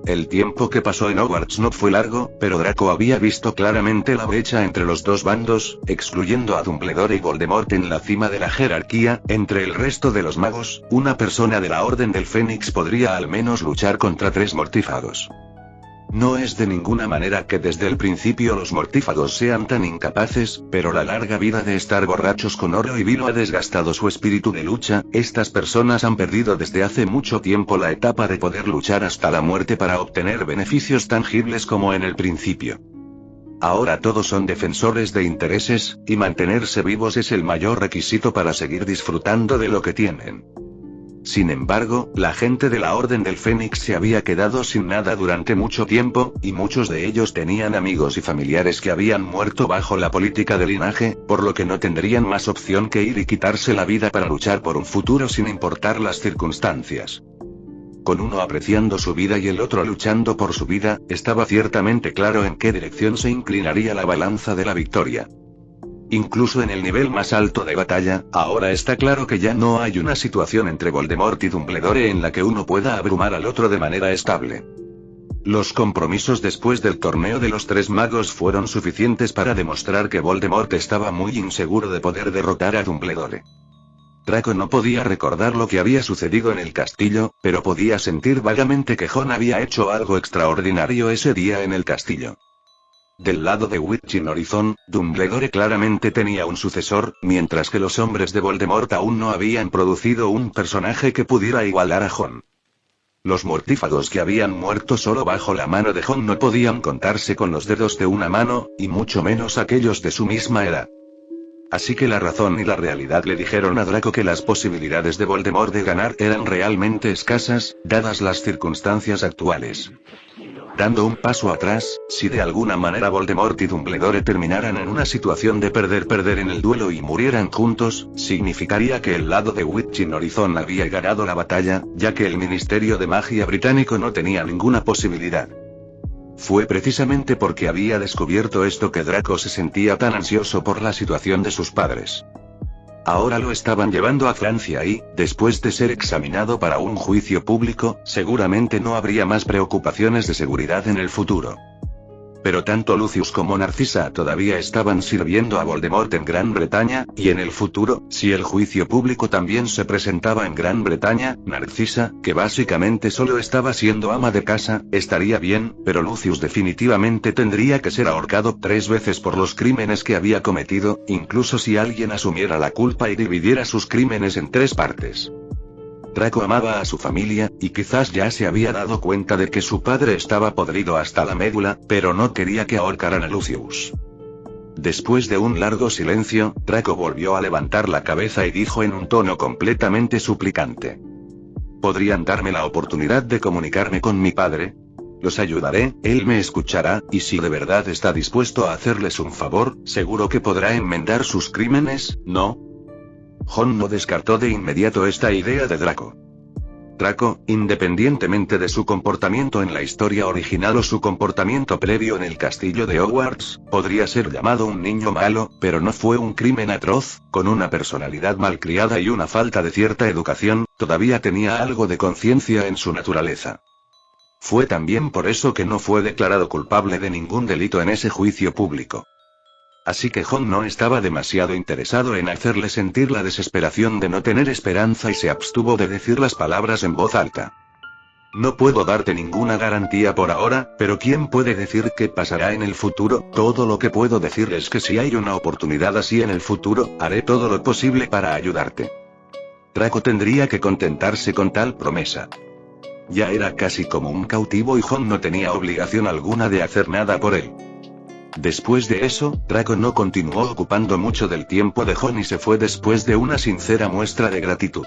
El tiempo que pasó en Hogwarts no fue largo, pero Draco había visto claramente la brecha entre los dos bandos, excluyendo a Dumbledore y Voldemort en la cima de la jerarquía. Entre el resto de los magos, una persona de la Orden del Fénix podría al menos luchar contra 3 mortífagos. No es de ninguna manera que desde el principio los mortífagos sean tan incapaces, pero la larga vida de estar borrachos con oro y vino ha desgastado su espíritu de lucha. Estas personas han perdido desde hace mucho tiempo la etapa de poder luchar hasta la muerte para obtener beneficios tangibles como en el principio. Ahora todos son defensores de intereses, y mantenerse vivos es el mayor requisito para seguir disfrutando de lo que tienen. Sin embargo, la gente de la Orden del Fénix se había quedado sin nada durante mucho tiempo, y muchos de ellos tenían amigos y familiares que habían muerto bajo la política de linaje, por lo que no tendrían más opción que ir y quitarse la vida para luchar por un futuro sin importar las circunstancias. Con uno apreciando su vida y el otro luchando por su vida, estaba ciertamente claro en qué dirección se inclinaría la balanza de la victoria. Incluso en el nivel más alto de batalla, ahora está claro que ya no hay una situación entre Voldemort y Dumbledore en la que uno pueda abrumar al otro de manera estable. Los compromisos después del torneo de los 3 magos fueron suficientes para demostrar que Voldemort estaba muy inseguro de poder derrotar a Dumbledore. Draco no podía recordar lo que había sucedido en el castillo, pero podía sentir vagamente que Jon había hecho algo extraordinario ese día en el castillo. Del lado de Witching Horizon, Dumbledore claramente tenía un sucesor, mientras que los hombres de Voldemort aún no habían producido un personaje que pudiera igualar a Jon. Los mortífagos que habían muerto solo bajo la mano de Jon no podían contarse con los dedos de una mano, y mucho menos aquellos de su misma edad. Así que la razón y la realidad le dijeron a Draco que las posibilidades de Voldemort de ganar eran realmente escasas, dadas las circunstancias actuales. Dando un paso atrás, si de alguna manera Voldemort y Dumbledore terminaran en una situación de perder en el duelo y murieran juntos, significaría que el lado de Witching Horizon había ganado la batalla, ya que el Ministerio de Magia británico no tenía ninguna posibilidad. Fue precisamente porque había descubierto esto que Draco se sentía tan ansioso por la situación de sus padres. Ahora lo estaban llevando a Francia y, después de ser examinado para un juicio público, seguramente no habría más preocupaciones de seguridad en el futuro. Pero tanto Lucius como Narcisa todavía estaban sirviendo a Voldemort en Gran Bretaña, y en el futuro, si el juicio público también se presentaba en Gran Bretaña, Narcisa, que básicamente solo estaba siendo ama de casa, estaría bien, pero Lucius definitivamente tendría que ser ahorcado 3 veces por los crímenes que había cometido, incluso si alguien asumiera la culpa y dividiera sus crímenes en 3 partes. Draco amaba a su familia, y quizás ya se había dado cuenta de que su padre estaba podrido hasta la médula, pero no quería que ahorcaran a Lucius. Después de un largo silencio, Draco volvió a levantar la cabeza y dijo en un tono completamente suplicante: ¿Podrían darme la oportunidad de comunicarme con mi padre? Los ayudaré, él me escuchará, y si de verdad está dispuesto a hacerles un favor, seguro que podrá enmendar sus crímenes, ¿no? Jon no descartó de inmediato esta idea de Draco. Draco, independientemente de su comportamiento en la historia original o su comportamiento previo en el castillo de Hogwarts, podría ser llamado un niño malo, pero no fue un crimen atroz. Con una personalidad malcriada y una falta de cierta educación, todavía tenía algo de conciencia en su naturaleza. Fue también por eso que no fue declarado culpable de ningún delito en ese juicio público. Así que Jon no estaba demasiado interesado en hacerle sentir la desesperación de no tener esperanza y se abstuvo de decir las palabras en voz alta. No puedo darte ninguna garantía por ahora, pero ¿quién puede decir qué pasará en el futuro? Todo lo que puedo decir es que si hay una oportunidad así en el futuro, haré todo lo posible para ayudarte. Draco tendría que contentarse con tal promesa. Ya era casi como un cautivo y Jon no tenía obligación alguna de hacer nada por él. Después de eso, Draco no continuó ocupando mucho del tiempo de Jon y se fue después de una sincera muestra de gratitud.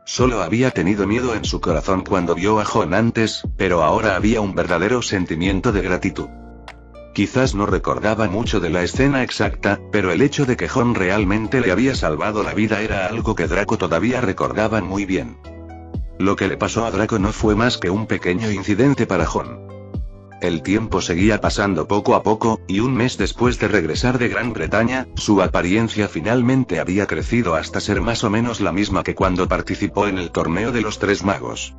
Solo había tenido miedo en su corazón cuando vio a Jon antes, pero ahora había un verdadero sentimiento de gratitud. Quizás no recordaba mucho de la escena exacta, pero el hecho de que Jon realmente le había salvado la vida era algo que Draco todavía recordaba muy bien. Lo que le pasó a Draco no fue más que un pequeño incidente para Jon. El tiempo seguía pasando poco a poco, y un mes después de regresar de Gran Bretaña, su apariencia finalmente había crecido hasta ser más o menos la misma que cuando participó en el torneo de los Tres Magos.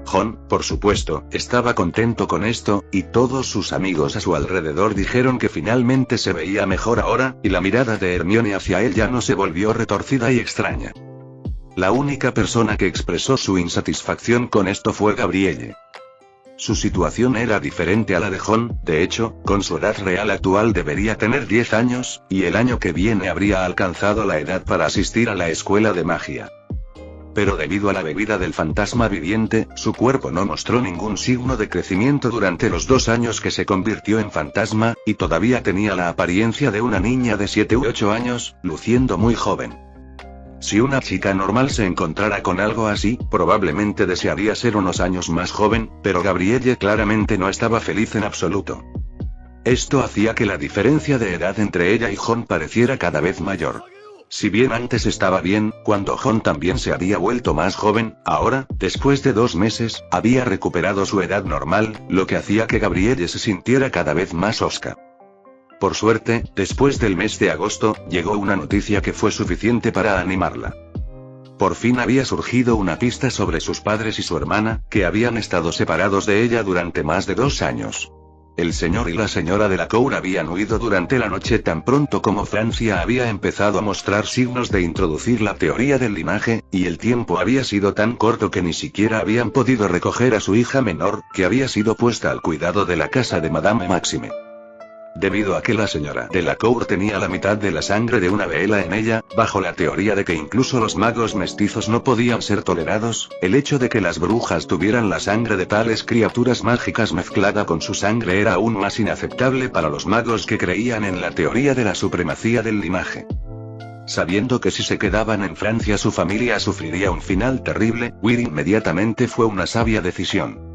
Jon, por supuesto, estaba contento con esto, y todos sus amigos a su alrededor dijeron que finalmente se veía mejor ahora, y la mirada de Hermione hacia él ya no se volvió retorcida y extraña. La única persona que expresó su insatisfacción con esto fue Gabrielle. Su situación era diferente a la de Jon, de hecho, con su edad real actual debería tener 10 años, y el año que viene habría alcanzado la edad para asistir a la escuela de magia. Pero debido a la bebida del fantasma viviente, su cuerpo no mostró ningún signo de crecimiento durante los 2 años que se convirtió en fantasma, y todavía tenía la apariencia de una niña de 7 u 8 años, luciendo muy joven. Si una chica normal se encontrara con algo así, probablemente desearía ser unos años más joven, pero Gabrielle claramente no estaba feliz en absoluto. Esto hacía que la diferencia de edad entre ella y Jon pareciera cada vez mayor. Si bien antes estaba bien, cuando Jon también se había vuelto más joven, ahora, después de 2 meses, había recuperado su edad normal, lo que hacía que Gabrielle se sintiera cada vez más hosca. Por suerte, después del mes de agosto, llegó una noticia que fue suficiente para animarla. Por fin había surgido una pista sobre sus padres y su hermana, que habían estado separados de ella durante más de 2 años. El señor y la señora Delacour habían huido durante la noche tan pronto como Francia había empezado a mostrar signos de introducir la teoría del linaje, y el tiempo había sido tan corto que ni siquiera habían podido recoger a su hija menor, que había sido puesta al cuidado de la casa de Madame Maxime. Debido a que la señora Delacour tenía la mitad de la sangre de una vela en ella, bajo la teoría de que incluso los magos mestizos no podían ser tolerados, el hecho de que las brujas tuvieran la sangre de tales criaturas mágicas mezclada con su sangre era aún más inaceptable para los magos que creían en la teoría de la supremacía del linaje. Sabiendo que si se quedaban en Francia su familia sufriría un final terrible, huir inmediatamente fue una sabia decisión.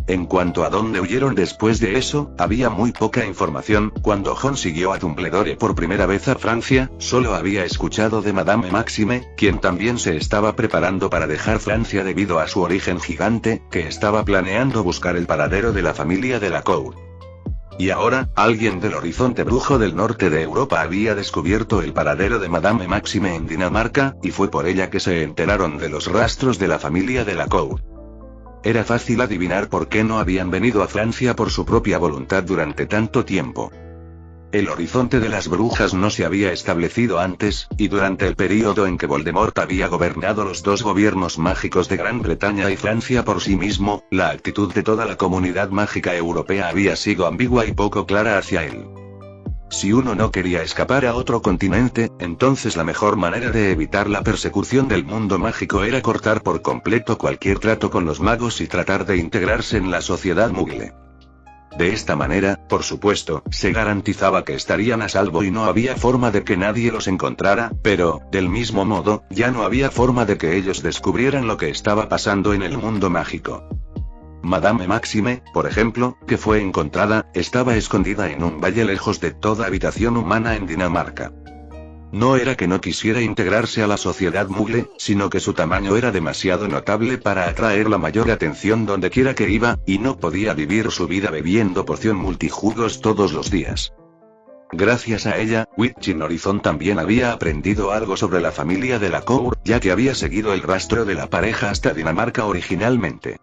En cuanto a dónde huyeron después de eso, había muy poca información. Cuando Jon siguió a Dumbledore por primera vez a Francia, solo había escuchado de Madame Maxime, quien también se estaba preparando para dejar Francia debido a su origen gigante, que estaba planeando buscar el paradero de la familia Delacour. Y ahora, alguien del horizonte brujo del norte de Europa había descubierto el paradero de Madame Maxime en Dinamarca, y fue por ella que se enteraron de los rastros de la familia Delacour. Era fácil adivinar por qué no habían venido a Francia por su propia voluntad durante tanto tiempo. El horizonte de las brujas no se había establecido antes, y durante el período en que Voldemort había gobernado los 2 gobiernos mágicos de Gran Bretaña y Francia por sí mismo, la actitud de toda la comunidad mágica europea había sido ambigua y poco clara hacia él. Si uno no quería escapar a otro continente, entonces la mejor manera de evitar la persecución del mundo mágico era cortar por completo cualquier trato con los magos y tratar de integrarse en la sociedad Muggle. De esta manera, por supuesto, se garantizaba que estarían a salvo y no había forma de que nadie los encontrara, pero, del mismo modo, ya no había forma de que ellos descubrieran lo que estaba pasando en el mundo mágico. Madame Maxime, por ejemplo, que fue encontrada, estaba escondida en un valle lejos de toda habitación humana en Dinamarca. No era que no quisiera integrarse a la sociedad Muggle, sino que su tamaño era demasiado notable para atraer la mayor atención donde quiera que iba, y no podía vivir su vida bebiendo poción multijugos todos los días. Gracias a ella, Witching Horizon también había aprendido algo sobre la familia Delacour, ya que había seguido el rastro de la pareja hasta Dinamarca originalmente.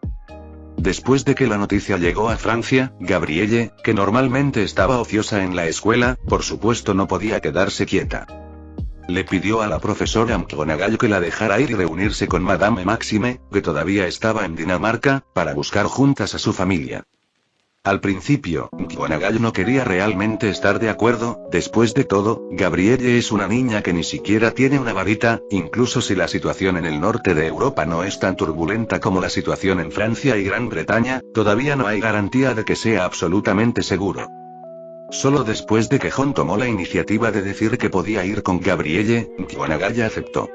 Después de que la noticia llegó a Francia, Gabrielle, que normalmente estaba ociosa en la escuela, por supuesto no podía quedarse quieta. Le pidió a la profesora McGonagall que la dejara ir y reunirse con Madame Maxime, que todavía estaba en Dinamarca, para buscar juntas a su familia. Al principio, Guanagallo no quería realmente estar de acuerdo. Después de todo, Gabrielle es una niña que ni siquiera tiene una varita, incluso si la situación en el norte de Europa no es tan turbulenta como la situación en Francia y Gran Bretaña, todavía no hay garantía de que sea absolutamente seguro. Solo después de que Jon tomó la iniciativa de decir que podía ir con Gabrielle, Guanagallo aceptó.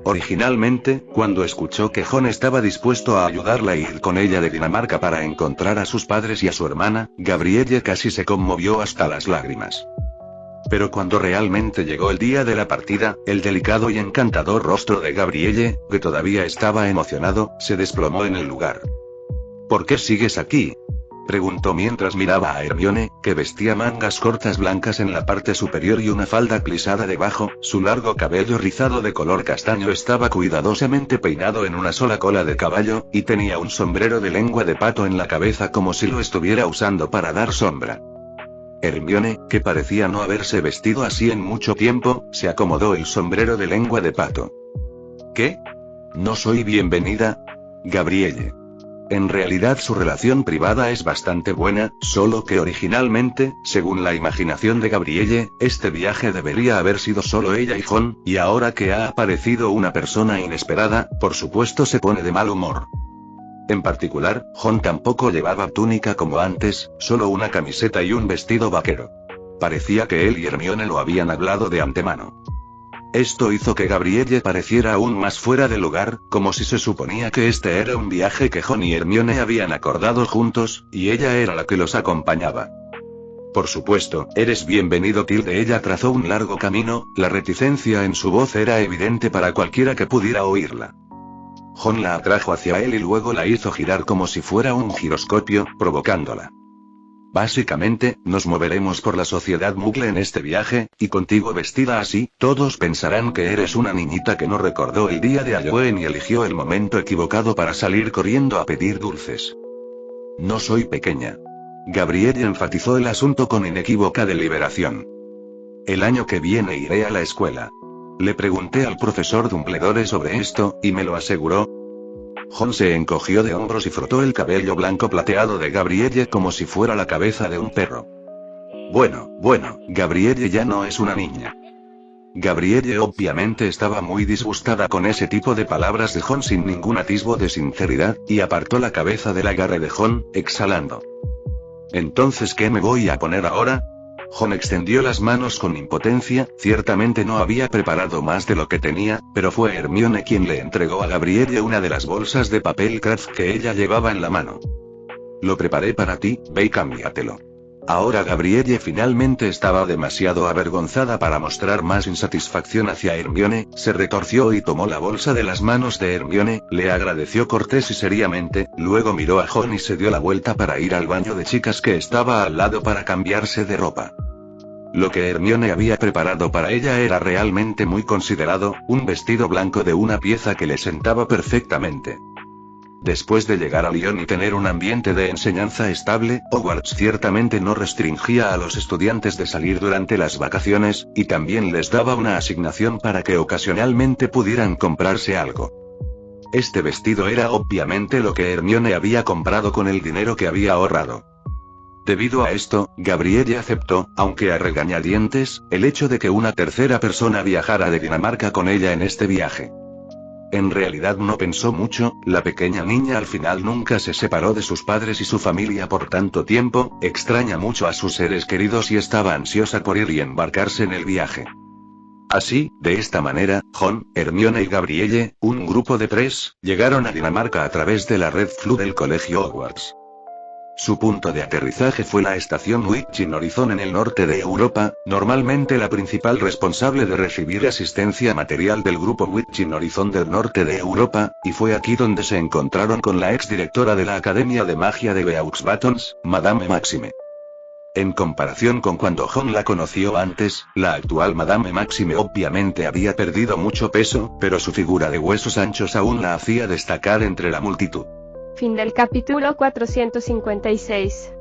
Originalmente, cuando escuchó que Jon estaba dispuesto a ayudarla a ir con ella de Dinamarca para encontrar a sus padres y a su hermana, Gabrielle casi se conmovió hasta las lágrimas. Pero cuando realmente llegó el día de la partida, el delicado y encantador rostro de Gabrielle, que todavía estaba emocionado, se desplomó en el lugar. ¿Por qué sigues aquí?, preguntó mientras miraba a Hermione, que vestía mangas cortas blancas en la parte superior y una falda plisada debajo. Su largo cabello rizado de color castaño estaba cuidadosamente peinado en una sola cola de caballo, y tenía un sombrero de lengua de pato en la cabeza como si lo estuviera usando para dar sombra. Hermione, que parecía no haberse vestido así en mucho tiempo, se acomodó el sombrero de lengua de pato. ¿Qué? ¿No soy bienvenida? Gabrielle. En realidad su relación privada es bastante buena, solo que originalmente, según la imaginación de Gabrielle, este viaje debería haber sido solo ella y Jon, y ahora que ha aparecido una persona inesperada, por supuesto se pone de mal humor. En particular, Jon tampoco llevaba túnica como antes, solo una camiseta y un vestido vaquero. Parecía que él y Hermione lo habían hablado de antemano. Esto hizo que Gabrielle pareciera aún más fuera de lugar, como si se suponía que este era un viaje que Jon y Hermione habían acordado juntos, y ella era la que los acompañaba. Por supuesto, eres bienvenido. Ella trazó un largo camino, la reticencia en su voz era evidente para cualquiera que pudiera oírla. Jon la atrajo hacia él y luego la hizo girar como si fuera un giroscopio, provocándola. Básicamente, nos moveremos por la sociedad Muggle en este viaje, y contigo vestida así, todos pensarán que eres una niñita que no recordó el día de Halloween y eligió el momento equivocado para salir corriendo a pedir dulces. No soy pequeña. Gabrielle enfatizó el asunto con inequívoca deliberación. El año que viene iré a la escuela. Le pregunté al profesor Dumbledore sobre esto, y me lo aseguró. Jon se encogió de hombros y frotó el cabello blanco plateado de Gabrielle como si fuera la cabeza de un perro. Bueno, Gabrielle ya no es una niña. Gabrielle obviamente estaba muy disgustada con ese tipo de palabras de Jon sin ningún atisbo de sinceridad, y apartó la cabeza del agarre de Jon, exhalando. ¿Entonces qué me voy a poner ahora? Jon extendió las manos con impotencia, ciertamente no había preparado más de lo que tenía, pero fue Hermione quien le entregó a Gabrielle una de las bolsas de papel craft que ella llevaba en la mano. Lo preparé para ti, ve y cámbiatelo. Ahora Gabrielle finalmente estaba demasiado avergonzada para mostrar más insatisfacción hacia Hermione, se retorció y tomó la bolsa de las manos de Hermione, le agradeció cortés y seriamente, luego miró a Jon y se dio la vuelta para ir al baño de chicas que estaba al lado para cambiarse de ropa. Lo que Hermione había preparado para ella era realmente muy considerado, un vestido blanco de una pieza que le sentaba perfectamente. Después de llegar a Lyon y tener un ambiente de enseñanza estable, Hogwarts ciertamente no restringía a los estudiantes de salir durante las vacaciones, y también les daba una asignación para que ocasionalmente pudieran comprarse algo. Este vestido era obviamente lo que Hermione había comprado con el dinero que había ahorrado. Debido a esto, Gabrielle aceptó, aunque a regañadientes, el hecho de que una tercera persona viajara de Dinamarca con ella en este viaje. En realidad no pensó mucho, la pequeña niña al final nunca se separó de sus padres y su familia por tanto tiempo, extraña mucho a sus seres queridos y estaba ansiosa por ir y embarcarse en el viaje. Así, de esta manera, Jon, Hermione y Gabrielle, un grupo de 3, llegaron a Dinamarca a través de la red Flu del colegio Hogwarts. Su punto de aterrizaje fue la estación Witching Horizon en el norte de Europa, normalmente la principal responsable de recibir asistencia material del grupo Witching Horizon del norte de Europa, y fue aquí donde se encontraron con la exdirectora de la Academia de Magia de Beaux Batons, Madame Maxime. En comparación con cuando Jon la conoció antes, la actual Madame Maxime obviamente había perdido mucho peso, pero su figura de huesos anchos aún la hacía destacar entre la multitud. Fin del capítulo 456.